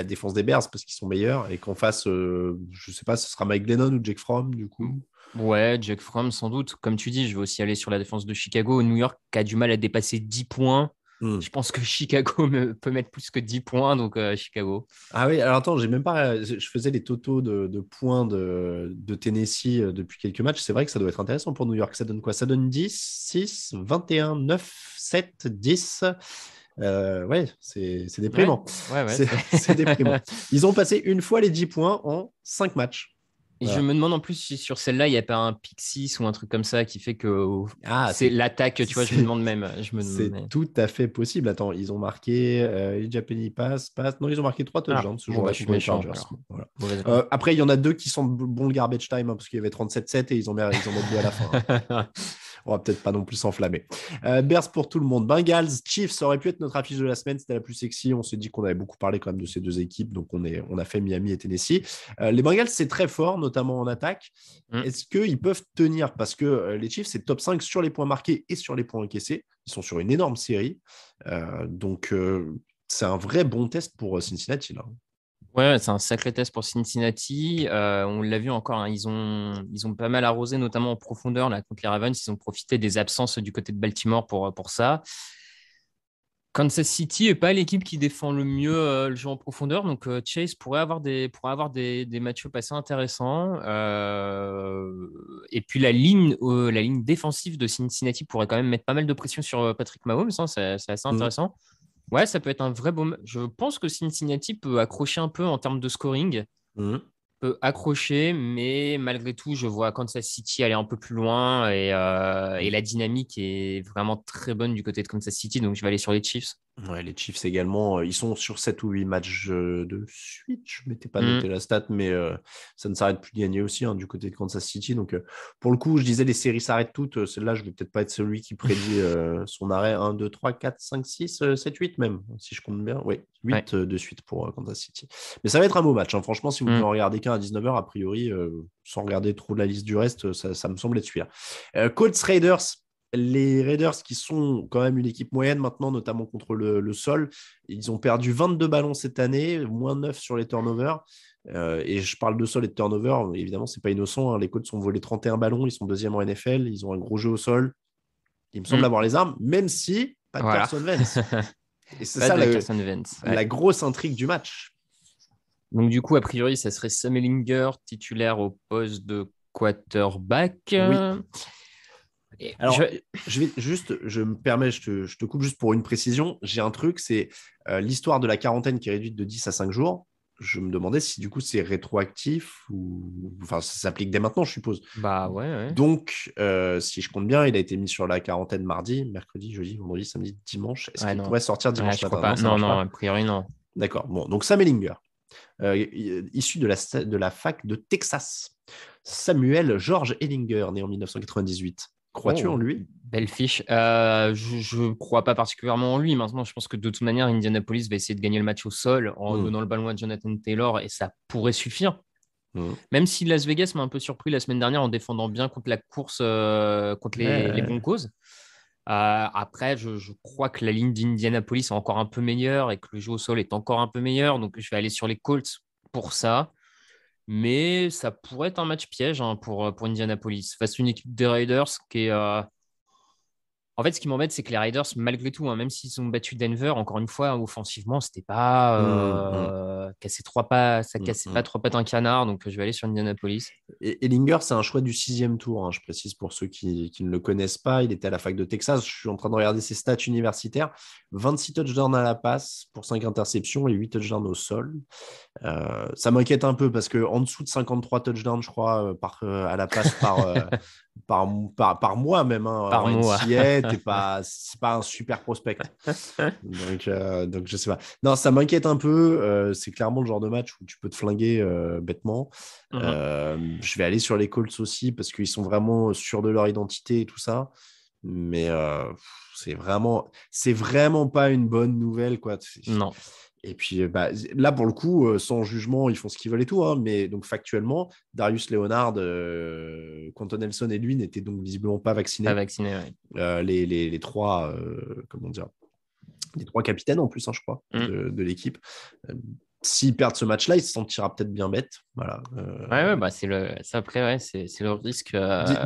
défense des Bears parce qu'ils sont meilleurs et qu'en face, je sais pas, ce sera Mike Glennon ou Jake Fromm du coup. Ouais, Jake Fromm sans doute. Comme tu dis, je vais aussi aller sur la défense de Chicago. New York a du mal à dépasser 10 points. Je pense que Chicago peut mettre plus que 10 points, donc Chicago. Ah oui, alors attends, j'ai même pas. Je faisais les totaux de points de Tennessee depuis quelques matchs. C'est vrai que ça doit être intéressant pour New York. Ça donne quoi? Ça donne 10, 6, 21, 9, 7, 10. Ouais, c'est déprimant. Ouais. C'est déprimant. Ils ont passé une fois les 10 points en 5 matchs. Et Voilà. je me demande en plus si sur celle-là, il n'y a pas un pick 6 ou un truc comme ça qui fait que c'est l'attaque, tu vois, je me demande même. C'est tout à fait possible. Attends, ils ont marqué Ijapeni passe. Non, ils ont marqué 3 touchdowns ce jour-là. Je suis méchant. Voilà. Après, il y en a 2 qui sont bon le garbage time parce qu'il y avait 37-7 et ils en mettent 2 à la fin. On va peut-être pas non plus s'enflammer. Bears pour tout le monde. Bengals, Chiefs, ça aurait pu être notre affiche de la semaine. C'était la plus sexy. On s'est dit qu'on avait beaucoup parlé quand même de ces deux équipes. Donc, on a fait Miami et Tennessee. Les Bengals, c'est très fort, notamment en attaque. Est-ce qu'ils peuvent tenir? Parce que les Chiefs, c'est top 5 sur les points marqués et sur les points encaissés. Ils sont sur une énorme série. Donc, c'est un vrai bon test pour Cincinnati, là. Ouais, c'est un sacré test pour Cincinnati. On l'a vu encore, hein, ils ont pas mal arrosé, notamment en profondeur là, contre les Ravens. Ils ont profité des absences du côté de Baltimore pour ça. Kansas City n'est pas l'équipe qui défend le mieux le jeu en profondeur. Donc, Chase pourrait avoir des match-ups assez intéressants. Et puis, la ligne défensive de Cincinnati pourrait quand même mettre pas mal de pression sur Patrick Mahomes. Hein, c'est assez intéressant. Ouais, ça peut être un vrai beau. Je pense que Cincinnati peut accrocher un peu en termes de scoring. Peut accrocher, mais malgré tout, je vois Kansas City aller un peu plus loin et la dynamique est vraiment très bonne du côté de Kansas City. Donc, je vais aller sur les Chiefs. Ouais, les Chiefs également, ils sont sur 7 ou 8 matchs de suite. Je ne m'étais pas noté la stat, mais ça ne s'arrête plus de gagner aussi du côté de Kansas City. Donc, pour le coup, je disais les séries s'arrêtent toutes. Celle-là, je ne vais peut-être pas être celui qui prédit son arrêt 1, 2, 3, 4, 5, 6, 7, 8 même, si je compte bien. Oui, 8 de suite pour Kansas City. Mais ça va être un beau match. Hein. Franchement, si vous ne regardez qu'un à 19h, a priori, sans regarder trop de la liste du reste, ça me semble être celui-là. Colts Raiders. Les Raiders qui sont quand même une équipe moyenne maintenant, notamment contre le sol, ils ont perdu 22 ballons cette année, moins 9 sur les turnovers. Et je parle de sol et de turnover, évidemment, ce n'est pas innocent. Hein. Les Colts ont volé 31 ballons, ils sont deuxième en NFL, ils ont un gros jeu au sol. Il me semble avoir les armes, même si pas de Carson Wentz. Et c'est ça la grosse intrigue du match. Donc, du coup, a priori, ça serait Sam Ehlinger, titulaire au poste de quarterback. Oui. Alors, je me permets, je te coupe juste pour une précision. J'ai un truc, c'est l'histoire de la quarantaine qui est réduite de 10 à 5 jours. Je me demandais si du coup c'est rétroactif ou. Enfin, ça s'applique dès maintenant, je suppose. Bah ouais. Donc, si je compte bien, il a été mis sur la quarantaine mardi, mercredi, jeudi, vendredi, samedi, dimanche. Est-ce qu'il pourrait sortir dimanche matin? Non, a priori, non. D'accord. Bon, donc Sam Ehlinger, issu de la fac de Texas. Samuel George Ehlinger, né en 1998. Crois-tu en lui? Belle fiche. Je ne crois pas particulièrement en lui. Maintenant, je pense que de toute manière, Indianapolis va essayer de gagner le match au sol en donnant le ballon à Jonathan Taylor et ça pourrait suffire. Même si Las Vegas m'a un peu surpris la semaine dernière en défendant bien contre la course, contre les Broncos. Après, je crois que la ligne d'Indianapolis est encore un peu meilleure et que le jeu au sol est encore un peu meilleur. Donc, je vais aller sur les Colts pour ça. Mais ça pourrait être un match piège pour Indianapolis face à une équipe des Raiders qui est. En fait, ce qui m'embête, c'est que les Raiders, malgré tout, même s'ils ont battu Denver, encore une fois, offensivement, c'était pas casser ça cassait pas 3 pattes un canard. Donc, je vais aller sur Indianapolis. Et Ehlinger, c'est un choix du 6e tour. Je précise pour ceux qui ne le connaissent pas. Il était à la fac de Texas. Je suis en train de regarder ses stats universitaires. 26 touchdowns à la passe pour 5 interceptions et 8 touchdowns au sol. Ça m'inquiète un peu parce qu'en dessous de 53 touchdowns, je crois, à la passe par mois même. Hein. Par mois. C'est pas un super prospect. Donc, je sais pas. Non, ça m'inquiète un peu. C'est clairement le genre de match où tu peux te flinguer bêtement. Je vais aller sur les Colts aussi parce qu'ils sont vraiment sûrs de leur identité et tout ça. Mais c'est vraiment pas une bonne nouvelle, quoi. Non. Et puis là, pour le coup, sans jugement, ils font ce qu'ils veulent et tout. Hein, mais donc factuellement, Darius Leonard, Quentin Nelson et lui n'étaient donc visiblement pas vaccinés. Pas vacciné, ouais. Les trois, comment dire, les trois capitaines en plus, hein, je crois, de l'équipe. S'ils perdent ce match-là, il se sentira peut-être bien bête. Voilà. Bah c'est le risque.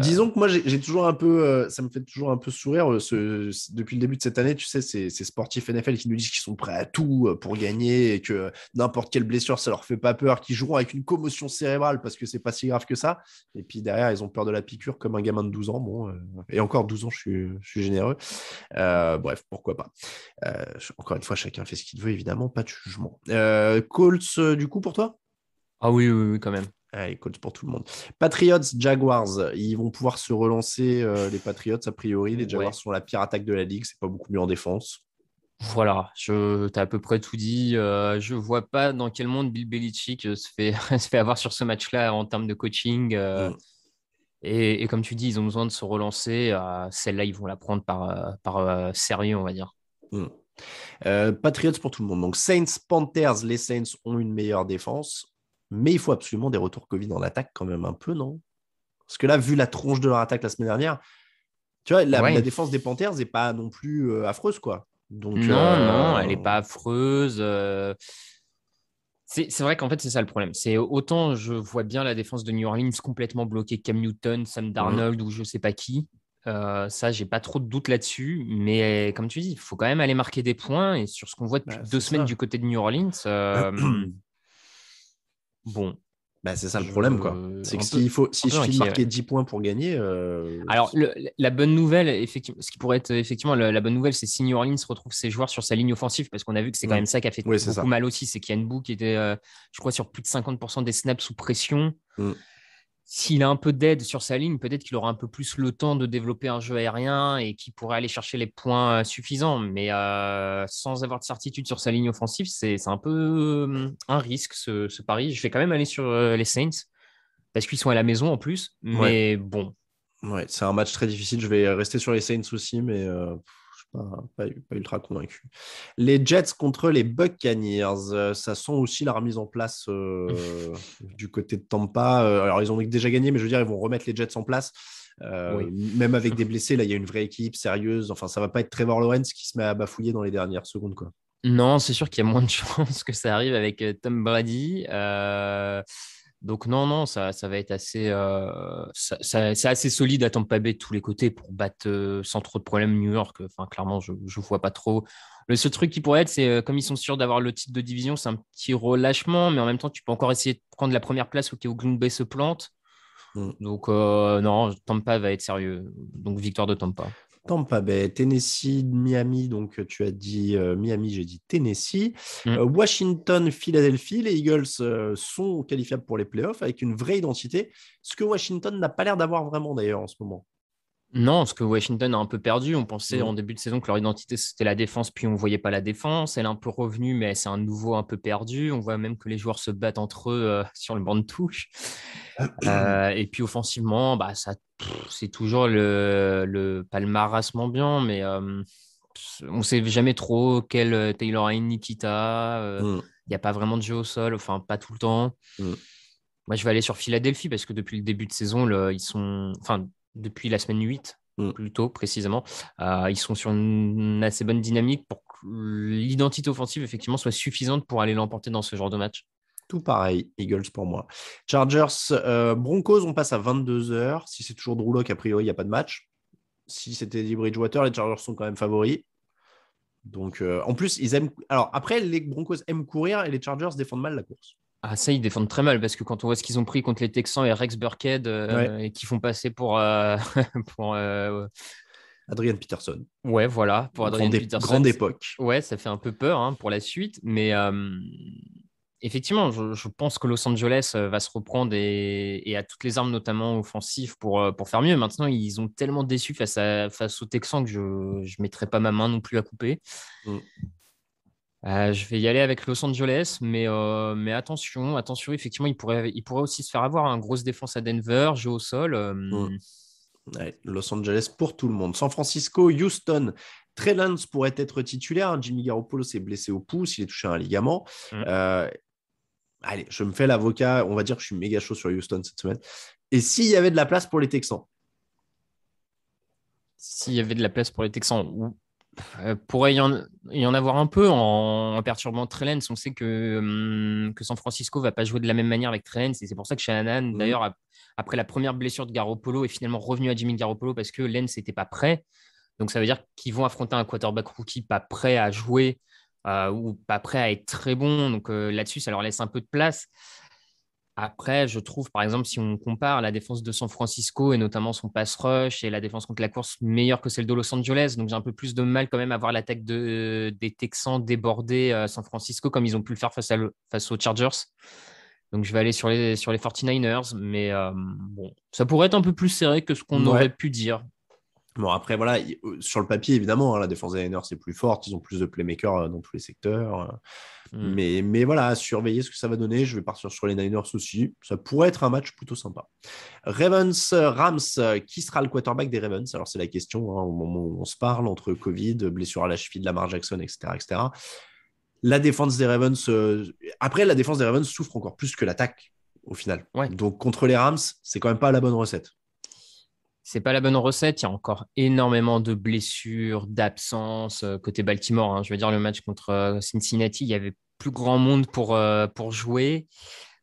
Disons que moi, j'ai toujours un peu, ça me fait toujours un peu sourire depuis le début de cette année. Tu sais, ces sportifs NFL qui nous disent qu'ils sont prêts à tout pour gagner et que n'importe quelle blessure, ça leur fait pas peur, qu'ils joueront avec une commotion cérébrale parce que c'est pas si grave que ça. Et puis derrière, ils ont peur de la piqûre comme un gamin de 12 ans. Bon, et encore 12 ans, je suis généreux. Bref, pourquoi pas. Encore une fois, chacun fait ce qu'il veut, évidemment, pas de jugement. Colts, du coup, pour toi? Ah oui, quand même. Allez, Colts pour tout le monde. Patriots, Jaguars, ils vont pouvoir se relancer, les Patriots, a priori. Les Jaguars sont la pire attaque de la ligue, c'est pas beaucoup mieux en défense. Voilà, t'as à peu près tout dit. Je vois pas dans quel monde Bill Belichick se fait avoir sur ce match-là en termes de coaching. Et comme tu dis, ils ont besoin de se relancer. Celle-là, ils vont la prendre par sérieux, on va dire. Patriots pour tout le monde. Donc Saints, Panthers, les Saints ont une meilleure défense. Mais il faut absolument des retours Covid en attaque quand même un peu, non? Parce que là, vu la tronche de leur attaque la semaine dernière, tu vois, la défense des Panthers n'est pas non plus affreuse, quoi. Donc, non, elle n'est pas affreuse. C'est vrai qu'en fait, c'est ça le problème. C'est autant je vois bien la défense de New Orleans complètement bloquée, Cam Newton, Sam Darnold ou je ne sais pas qui. Ça, j'ai pas trop de doute là-dessus. Mais comme tu dis, il faut quand même aller marquer des points. Et sur ce qu'on voit depuis 2 semaines du côté de New Orleans... Bon. C'est ça le problème, quoi. C'est que s'il suffit de marquer 10 points pour gagner. Alors, la bonne nouvelle, effectivement, ce qui pourrait être effectivement la bonne nouvelle, c'est si New Orleans retrouve ses joueurs sur sa ligne offensive, parce qu'on a vu que c'est quand même ça qui a fait beaucoup mal aussi. C'est qu'il y a N'Bouk qui était, je crois, sur plus de 50% des snaps sous pression. S'il a un peu d'aide sur sa ligne, peut-être qu'il aura un peu plus le temps de développer un jeu aérien et qu'il pourrait aller chercher les points suffisants. Mais sans avoir de certitude sur sa ligne offensive, c'est un peu un risque, ce pari. Je vais quand même aller sur les Saints parce qu'ils sont à la maison en plus. Mais bon. Ouais, c'est un match très difficile. Je vais rester sur les Saints aussi, mais pas ultra convaincu. Les Jets contre les Buccaneers, ça sent aussi la remise en place du côté de Tampa. Alors, ils ont déjà gagné, mais je veux dire, ils vont remettre les Jets en place. Même avec des blessés, là, il y a une vraie équipe sérieuse. Enfin, ça va pas être Trevor Lawrence qui se met à bafouiller dans les dernières secondes, quoi. Non, c'est sûr qu'il y a moins de chances que ça arrive avec Tom Brady. Donc non, ça va être assez, c'est assez solide à Tampa Bay de tous les côtés pour battre sans trop de problèmes New York. Enfin, clairement, je vois pas trop. Le seul truc qui pourrait être, c'est comme ils sont sûrs d'avoir le titre de division, c'est un petit relâchement, mais en même temps, tu peux encore essayer de prendre la première place au cas où Green Bay se plante. Donc non, Tampa va être sérieux. Donc victoire de Tampa. Tampa Bay, Tennessee, Miami, donc tu as dit Miami, j'ai dit Tennessee. Washington, Philadelphie, les Eagles sont qualifiables pour les playoffs avec une vraie identité, ce que Washington n'a pas l'air d'avoir vraiment d'ailleurs en ce moment. Non, parce que Washington a un peu perdu. On pensait en début de saison que leur identité, c'était la défense, puis on ne voyait pas la défense. Elle est un peu revenue, mais c'est un nouveau un peu perdu. On voit même que les joueurs se battent entre eux sur le banc de touche. Et puis offensivement, c'est toujours le pas le marasme ambiant, mais on ne sait jamais trop quel Taylor Haynes, Nikita. Il n'y a pas vraiment de jeu au sol, enfin pas tout le temps. Moi, je vais aller sur Philadelphie parce que depuis le début de saison, ils sont... Enfin, depuis la semaine 8, plutôt précisément, ils sont sur une assez bonne dynamique pour que l'identité offensive, effectivement, soit suffisante pour aller l'emporter dans ce genre de match. Tout pareil, Eagles pour moi. Chargers, Broncos, on passe à 22h. Si c'est toujours Drew Lock, a priori, il n'y a pas de match. Si c'était Teddy Bridgewater, les Chargers sont quand même favoris. Donc, en plus, ils aiment... Alors, après, les Broncos aiment courir et les Chargers défendent mal la course. Ah, ça, ils défendent très mal parce que quand on voit ce qu'ils ont pris contre les Texans et Rex Burkhead et qu'ils font passer pour Adrian Peterson. Ouais, voilà, pour Adrian Peterson. Grande époque. Ouais, ça fait un peu peur pour la suite, mais effectivement, je pense que Los Angeles va se reprendre et a toutes les armes, notamment offensives, pour faire mieux. Maintenant, ils ont tellement déçu face aux Texans que je ne mettrai pas ma main non plus à couper. Mm. Je vais y aller avec Los Angeles, mais attention, effectivement, il pourrait aussi se faire avoir une grosse défense à Denver, jeu au sol. Ouais, Los Angeles pour tout le monde. San Francisco, Houston, Trey Lance pourrait être titulaire. Jimmy Garoppolo s'est blessé au pouce, il est touché à un ligament. Allez, je me fais l'avocat. On va dire que je suis méga chaud sur Houston cette semaine. Et s'il y avait de la place pour les Texans? S'il y avait de la place pour les Texans, pourrait y en avoir un peu en perturbant Trey Lance. On sait que San Francisco ne va pas jouer de la même manière avec Trey Lance. Et c'est pour ça que Shanahan, d'ailleurs, après la première blessure de Garoppolo, est finalement revenu à Jimmy Garoppolo parce que Lance n'était pas prêt. Donc ça veut dire qu'ils vont affronter un quarterback rookie pas prêt à jouer ou pas prêt à être très bon. Donc là-dessus, ça leur laisse un peu de place. Après, je trouve, par exemple, si on compare la défense de San Francisco et notamment son pass rush et la défense contre la course meilleure que celle de Los Angeles, donc j'ai un peu plus de mal quand même à voir l'attaque des Texans déborder San Francisco comme ils ont pu le faire face aux Chargers. Donc je vais aller sur les 49ers, mais bon, ça pourrait être un peu plus serré que ce qu'on aurait pu dire. Bon, après, voilà, sur le papier, évidemment, la défense des Niners est plus forte. Ils ont plus de playmakers dans tous les secteurs. Mais voilà, à surveiller ce que ça va donner. Je vais partir sur les Niners aussi. Ça pourrait être un match plutôt sympa. Ravens, Rams, qui sera le quarterback des Ravens? Alors, c'est la question au moment où on se parle, entre Covid, blessure à la cheville de Lamar Jackson, etc. etc. La défense des Ravens... Après, la défense des Ravens souffre encore plus que l'attaque, au final. Ouais. Donc, contre les Rams, c'est quand même pas la bonne recette. C'est pas la bonne recette. Il y a encore énormément de blessures, d'absences côté Baltimore. Je veux dire, le match contre Cincinnati, il y avait plus grand monde pour jouer.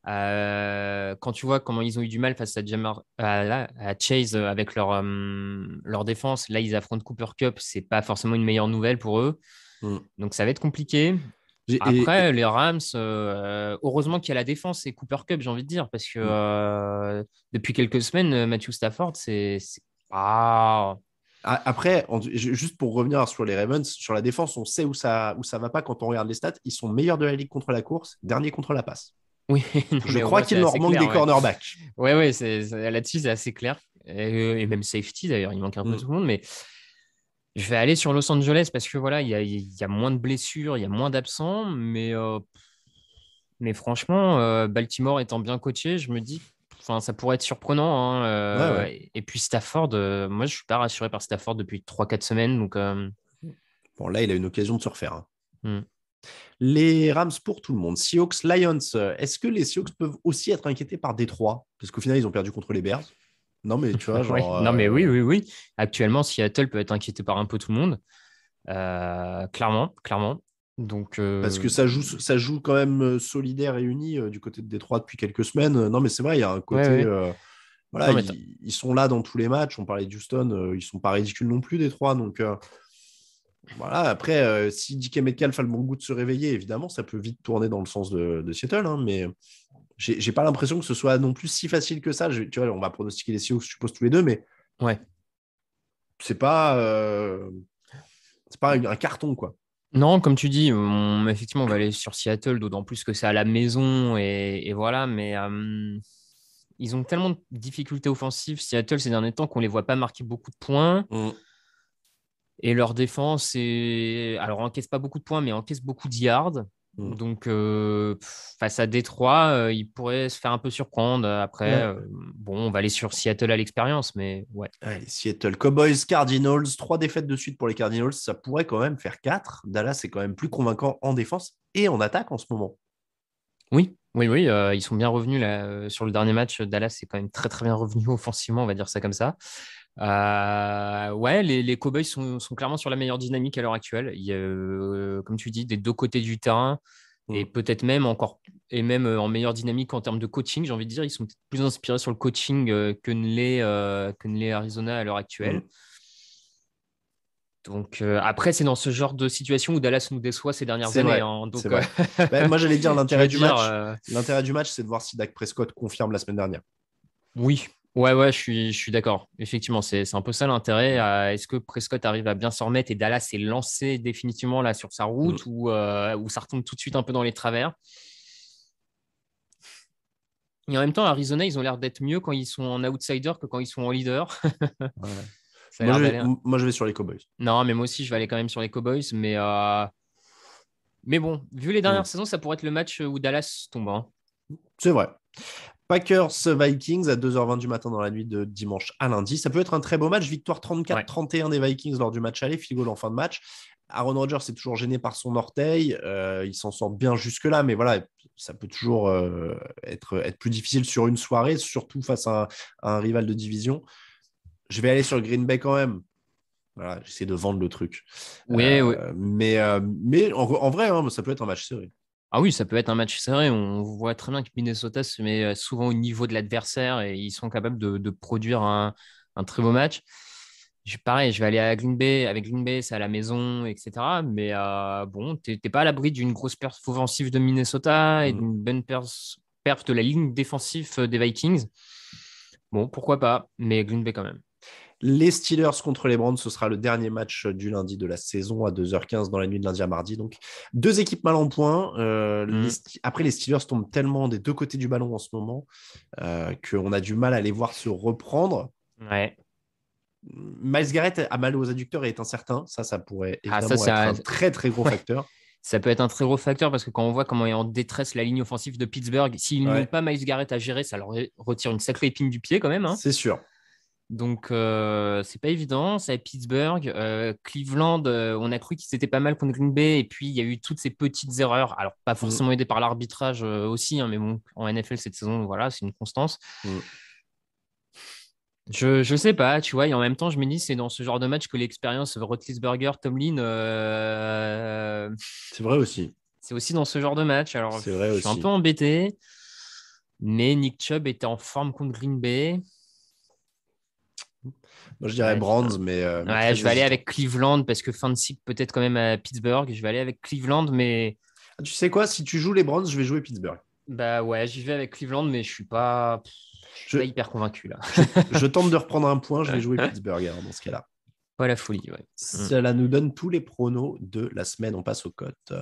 Quand tu vois comment ils ont eu du mal face à Chase avec leur défense, là, ils affrontent Cooper Kupp. C'est pas forcément une meilleure nouvelle pour eux. Donc, ça va être compliqué. Après, les Rams, heureusement qu'il y a la défense et Cooper Kupp, j'ai envie de dire, parce que depuis quelques semaines, Matthew Stafford, c'est pas... Après, juste pour revenir sur les Ravens, sur la défense, on sait où ça va pas quand on regarde les stats. Ils sont meilleurs de la ligue contre la course, dernier contre la passe. Oui, je crois qu'il leur manque des cornerbacks. Oui, là-dessus, c'est assez clair. Et même safety, d'ailleurs, il manque un peu tout le monde, mais... Je vais aller sur Los Angeles parce que voilà, il y a moins de blessures, il y a moins d'absents, mais franchement, Baltimore étant bien coaché, je me dis, ça pourrait être surprenant. Ouais. Et puis Stafford, moi je suis pas rassuré par Stafford depuis 3-4 semaines. Donc, Bon, là, il a une occasion de se refaire. Les Rams pour tout le monde. Seahawks, Lions. Est-ce que les Seahawks peuvent aussi être inquiétés par Détroit? Parce qu'au final, ils ont perdu contre les Bears. Non, mais tu vois, genre... Non, mais oui. Actuellement, Seattle peut être inquiété par un peu tout le monde. Clairement. Donc, Parce que ça joue quand même solidaire et uni du côté de Détroit depuis quelques semaines. Non, mais c'est vrai, il y a un côté... voilà, non, ils sont là dans tous les matchs. On parlait d'Houston, ils sont pas ridicules non plus, Détroit. Donc, voilà, après, si DK Metcalf a le bon goût de se réveiller, évidemment, ça peut vite tourner dans le sens de Seattle. Mais... J'ai pas l'impression que ce soit non plus si facile que ça. Tu vois, on va pronostiquer les Seahawks, je suppose, tous les deux, mais c'est pas un carton, quoi. Non, comme tu dis, effectivement, on va aller sur Seattle, d'autant plus que c'est à la maison et voilà, mais ils ont tellement de difficultés offensives, Seattle, ces derniers temps, qu'on les voit pas marquer beaucoup de points. Et leur défense, alors, encaisse pas beaucoup de points, mais encaisse beaucoup de yards. Donc, face à Détroit, ils pourraient se faire un peu surprendre. Après, bon, on va aller sur Seattle à l'expérience, mais ouais. Allez, Seattle, Cowboys, Cardinals, 3 défaites de suite pour les Cardinals. Ça pourrait quand même faire 4. Dallas est quand même plus convaincant en défense et en attaque en ce moment. Oui. Ils sont bien revenus là, sur le dernier match. Dallas est quand même très, très bien revenu offensivement, on va dire ça comme ça. Les Cowboys sont clairement sur la meilleure dynamique à l'heure actuelle. Il y a, comme tu dis, des deux côtés du terrain et peut-être même en meilleure dynamique en termes de coaching. J'ai envie de dire, ils sont peut-être plus inspirés sur le coaching que ne l'est Arizona à l'heure actuelle. Donc après, c'est dans ce genre de situation où Dallas nous déçoit ces dernières années. Donc, c'est vrai. Moi, j'allais dire l'intérêt du match. L'intérêt du match, c'est de voir si Dak Prescott confirme la semaine dernière. Oui. Ouais, je suis d'accord. Effectivement, c'est un peu ça l'intérêt. Est-ce que Prescott arrive à bien s'en remettre et Dallas s'est lancé définitivement là sur sa route ou ça retombe tout de suite un peu dans les travers? Et en même temps, Arizona, ils ont l'air d'être mieux quand ils sont en outsider que quand ils sont en leader. Ouais. Ça a l'air d'aller. Moi, je vais sur les Cowboys. Non, mais moi aussi, je vais aller quand même sur les Cowboys. Mais bon, vu les dernières saisons, ça pourrait être le match où Dallas tombe, hein. C'est vrai. Packers Vikings à 2h20 du matin dans la nuit de dimanche à lundi. Ça peut être un très beau match. Victoire 34-31 des Vikings lors du match aller. Field goal en fin de match. Aaron Rodgers est toujours gêné par son orteil. Il s'en sort bien jusque-là, mais voilà, ça peut toujours être plus difficile sur une soirée, surtout face à un rival de division. Je vais aller sur Green Bay quand même. Voilà, j'essaie de vendre le truc. Oui. Mais en vrai, hein, ça peut être un match serré. Ah oui, ça peut être un match serré. On voit très bien que Minnesota se met souvent au niveau de l'adversaire et ils sont capables de produire un très beau match. Pareil, je vais aller à Green Bay. Avec Green Bay, c'est à la maison, etc. Mais bon, t'es pas à l'abri d'une grosse perf offensive de Minnesota et d'une bonne perf de la ligne défensive des Vikings. Bon, pourquoi pas, mais Green Bay quand même. Les Steelers contre les Browns, ce sera le dernier match du lundi de la saison à 2h15 dans la nuit de lundi à mardi. Donc, deux équipes mal en point. Après, les Steelers tombent tellement des deux côtés du ballon en ce moment qu'on a du mal à les voir se reprendre. Ouais. Miles Garrett a mal aux adducteurs et est incertain. Ça pourrait évidemment être un très, très gros facteur. Ça peut être un très gros facteur parce que quand on voit comment est en détresse la ligne offensive de Pittsburgh, s'ils n'ont pas Miles Garrett à gérer, ça leur retire une sacrée épine du pied quand même, hein. C'est sûr. Donc, c'est pas évident. C'est à Pittsburgh. Cleveland, on a cru qu'ils étaient pas mal contre Green Bay. Et puis, il y a eu toutes ces petites erreurs. Alors, pas forcément aidées par l'arbitrage aussi, hein, mais bon, en NFL, cette saison, voilà, c'est une constance. Je sais pas, tu vois. Et en même temps, je me dis, c'est dans ce genre de match que l'expérience Roethlisberger, Tomlin. C'est vrai aussi. C'est aussi dans ce genre de match. Alors, c'est vrai je suis un peu embêté. Mais Nick Chubb était en forme contre Green Bay. Moi, je dirais Browns, mais je vais aller avec Cleveland parce que fin de cycle peut-être quand même à Pittsburgh. Je vais aller avec Cleveland, mais tu sais quoi, si tu joues les Browns, je vais jouer Pittsburgh. Bah ouais, j'y vais avec Cleveland, mais je suis pas hyper convaincu là. je tente de reprendre un point, je vais jouer Pittsburgh alors, dans ce cas-là. Pas la folie, ouais. Cela nous donne tous les pronos de la semaine. On passe aux cotes.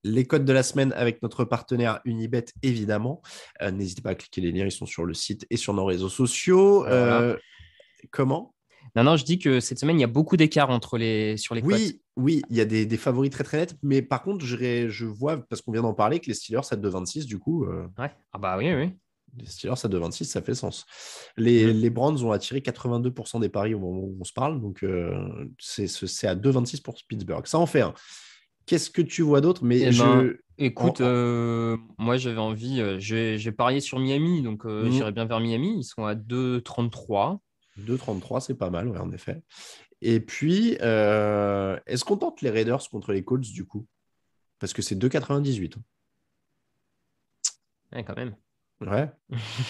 Les codes de la semaine avec notre partenaire Unibet, évidemment. N'hésitez pas à cliquer les liens, ils sont sur le site et sur nos réseaux sociaux. Voilà. Comment ? Non, je dis que cette semaine, il y a beaucoup d'écart sur les cotes. Oui, il y a des favoris très très nets. Mais par contre, je vois, parce qu'on vient d'en parler, que les Steelers à 2,26, du coup. Ouais. Ah bah oui. Les Steelers à 2,26, ça fait sens. Les Browns ont attiré 82% des paris au moment où on se parle. Donc, c'est à 2,26 pour Pittsburgh. Ça en fait un. Qu'est-ce que tu vois d'autre ? Écoute, moi j'avais envie, j'ai parié sur Miami, donc j'irai bien vers Miami. Ils sont à 2,33. 2,33, c'est pas mal, ouais, en effet. Et puis, est-ce qu'on tente les Raiders contre les Colts du coup ? Parce que c'est 2,98. Ouais, quand même. Ouais,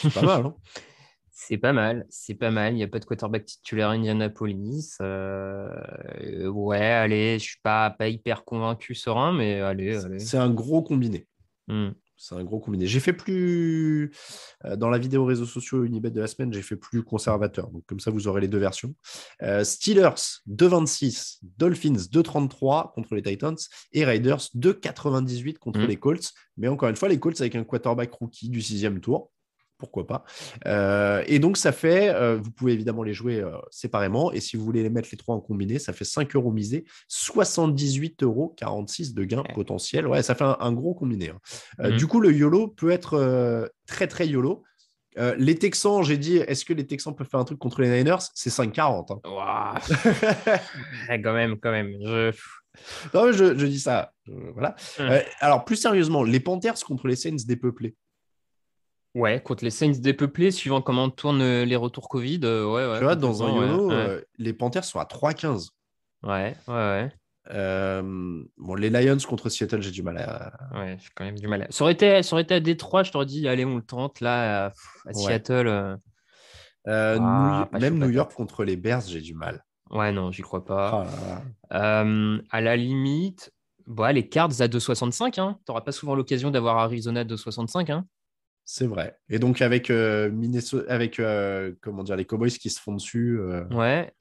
c'est pas mal. Hein. C'est pas mal. Il n'y a pas de quarterback titulaire à Indianapolis. Ouais, allez, je suis pas hyper convaincu serein, mais allez. C'est un gros combiné. C'est un gros combiné. J'ai fait plus, dans la vidéo réseaux sociaux Unibet de la semaine, j'ai fait plus conservateur. Donc, comme ça, vous aurez les deux versions. Steelers, 2,26. Dolphins, 2,33 contre les Titans. Et Raiders, 2,98 contre les Colts. Mais encore une fois, les Colts avec un quarterback rookie du 6e tour. Pourquoi pas. Et donc, ça fait, vous pouvez évidemment les jouer séparément. Et si vous voulez les mettre les trois en combiné, ça fait 5 € misés, 78,46 € de gain potentiel. Ouais, ça fait un gros combiné. Hein. Du coup, le YOLO peut être très, très YOLO. Les Texans, j'ai dit, est-ce que les Texans peuvent faire un truc contre les Niners ? C'est 5,40. Hein. Wow. Quand même. Non, mais je dis ça. Voilà. Alors, plus sérieusement, les Panthers contre les Saints dépeuplés. Ouais, contre les Saints dépeuplés, suivant comment tournent les retours Covid. Ouais, tu vois, dans un YOLO, les Panthers sont à 3,15. Ouais. Bon, les Lions contre Seattle, j'ai du mal à. Ouais, j'ai quand même du mal. Ça aurait été à Détroit, je t'aurais dit, allez, on le tente. Là, à Seattle. Même New York contre les Bears, j'ai du mal. Ouais, non, j'y crois pas. À la limite, les Cards à 2,65. Hein. Tu n'auras pas souvent l'occasion d'avoir Arizona à 2,65. Hein. C'est vrai. Et donc avec Minnesota, avec les Cowboys qui se font dessus. Ouais.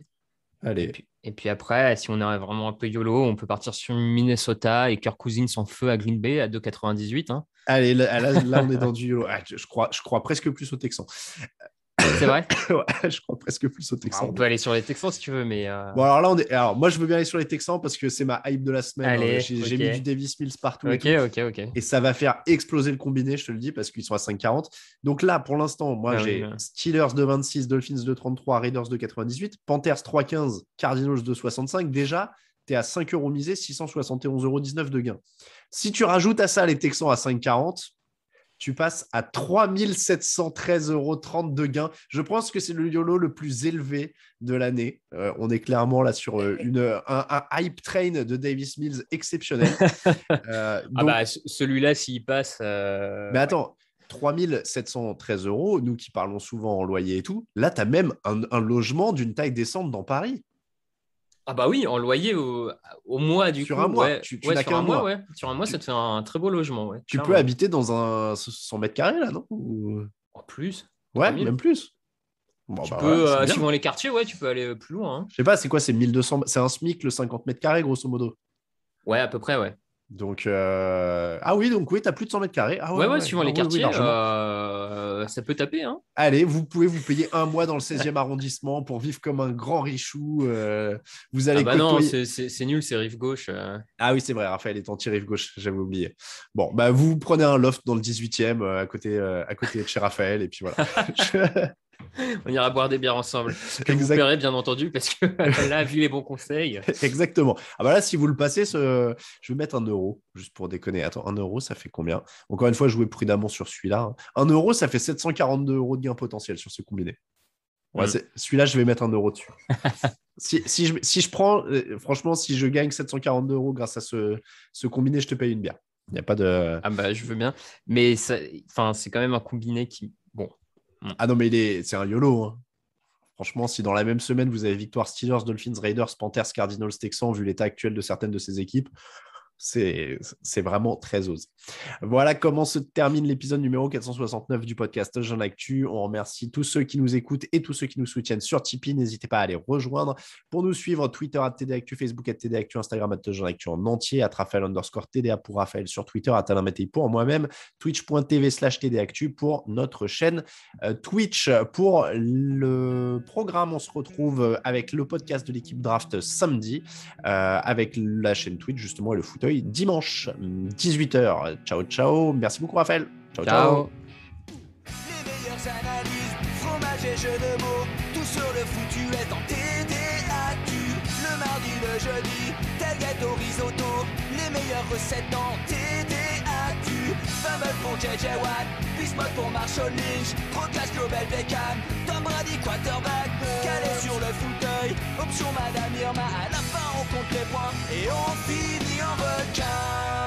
Allez. Et puis après, si on est vraiment un peu YOLO, on peut partir sur Minnesota et Kirk Cousins en feu à Green Bay à 2,98. Hein. Allez, là, on est dans du YOLO. Je crois presque plus aux Texans. C'est vrai? Ouais, je crois presque plus aux Texans. On peut aller sur les Texans si tu veux, mais... Bon, alors là, alors, moi, je veux bien aller sur les Texans parce que c'est ma hype de la semaine. Allez, J'ai mis du Davis Mills partout. Ok. Et ça va faire exploser le combiné, je te le dis, parce qu'ils sont à 5,40. Donc là, pour l'instant, moi, j'ai Steelers de 26, Dolphins de 33, Raiders de 98, Panthers 3,15, Cardinals de 65. Déjà, tu es à 5 € misé, 671,19 € de gain. Si tu rajoutes à ça les Texans à 5,40, tu passes à 3 713,30 € de gain. Je pense que c'est le YOLO le plus élevé de l'année. On est clairement là sur un hype train de Davis Mills exceptionnel. Donc... celui-là, s'il passe... Mais attends, 3 713 €, nous qui parlons souvent en loyer et tout, là, tu as même un logement d'une taille décente dans Paris. Ah bah oui, en loyer au mois du sur coup. Un mois. Ouais. Tu n'as qu'un mois. Ouais. Sur un mois, ça te fait un très beau logement. Ouais, tu peux habiter dans un 100 mètres carrés là, non? En plus. Ouais, même plus. Bon, tu peux, suivant les quartiers, tu peux aller plus loin. Hein. Je sais pas, c'est quoi? C'est 1200. C'est un SMIC le 50 mètres carrés, grosso modo. Ouais, à peu près, ouais. Donc, ah oui, donc oui, tu as plus de 100 mètres carrés. Ah ouais, suivant les quartiers, oui, ça peut taper. Hein. Allez, vous pouvez vous payer un mois dans le 16e arrondissement pour vivre comme un grand richou. Vous allez non, c'est nul, c'est rive gauche. Ah oui, c'est vrai, Raphaël est anti-rive gauche, j'avais oublié. Bon, bah vous prenez un loft dans le 18e à côté de chez Raphaël, et puis voilà. On ira boire des bières ensemble. Que vous paierez, bien entendu, parce que là, vu les bons conseils. Exactement. Ah bah là, si vous le passez, je vais mettre 1 €, juste pour déconner. Attends, 1 €, ça fait combien? Encore une fois, jouez prudemment sur celui-là. 1 €, ça fait 742 € de gain potentiel sur ce combiné. Ouais, celui-là, je vais mettre 1 € dessus. si je prends, franchement, si je gagne 742 € grâce à ce combiné, je te paye une bière. Il n'y a pas de... Ah bah, je veux bien. Mais c'est quand même un combiné qui... Bon. Ah non, mais c'est un YOLO. Hein. Franchement, si dans la même semaine, vous avez victoire Steelers, Dolphins, Raiders, Panthers, Cardinals, Texans, vu l'état actuel de certaines de ces équipes, c'est vraiment très osé. Voilà comment se termine l'épisode numéro 469 du podcast Touchdown Actu. On remercie tous ceux qui nous écoutent et tous ceux qui nous soutiennent sur Tipeee. N'hésitez pas à les rejoindre. Pour nous suivre, Twitter @TDActu, Facebook @TDActu, Instagram @Touchdown Actu en entier, @Raphaël_TDA pour Raphaël sur Twitter, @Alain Mété pour moi-même, twitch.tv/TDActu pour notre chaîne Twitch. Pour le programme, on se retrouve avec le podcast de l'équipe draft samedi, avec la chaîne Twitch justement et le fauteuil dimanche 18h. Ciao. Merci beaucoup, Raphaël. Ciao. Les meilleures analyses, fromage et jeux de mots, tout sur le foutu est en TDAQ. Le mardi, le jeudi, tailgate au risotto, les meilleures recettes dans TDAQ. Fumble pour JJ Watt, Bismuth pour Marshall Lynch, Proclash Global Beckham, Tom Brady quarterback, calé sur le fauteuil, option Madame Irma, à la fin on compte les points et on finit en requin.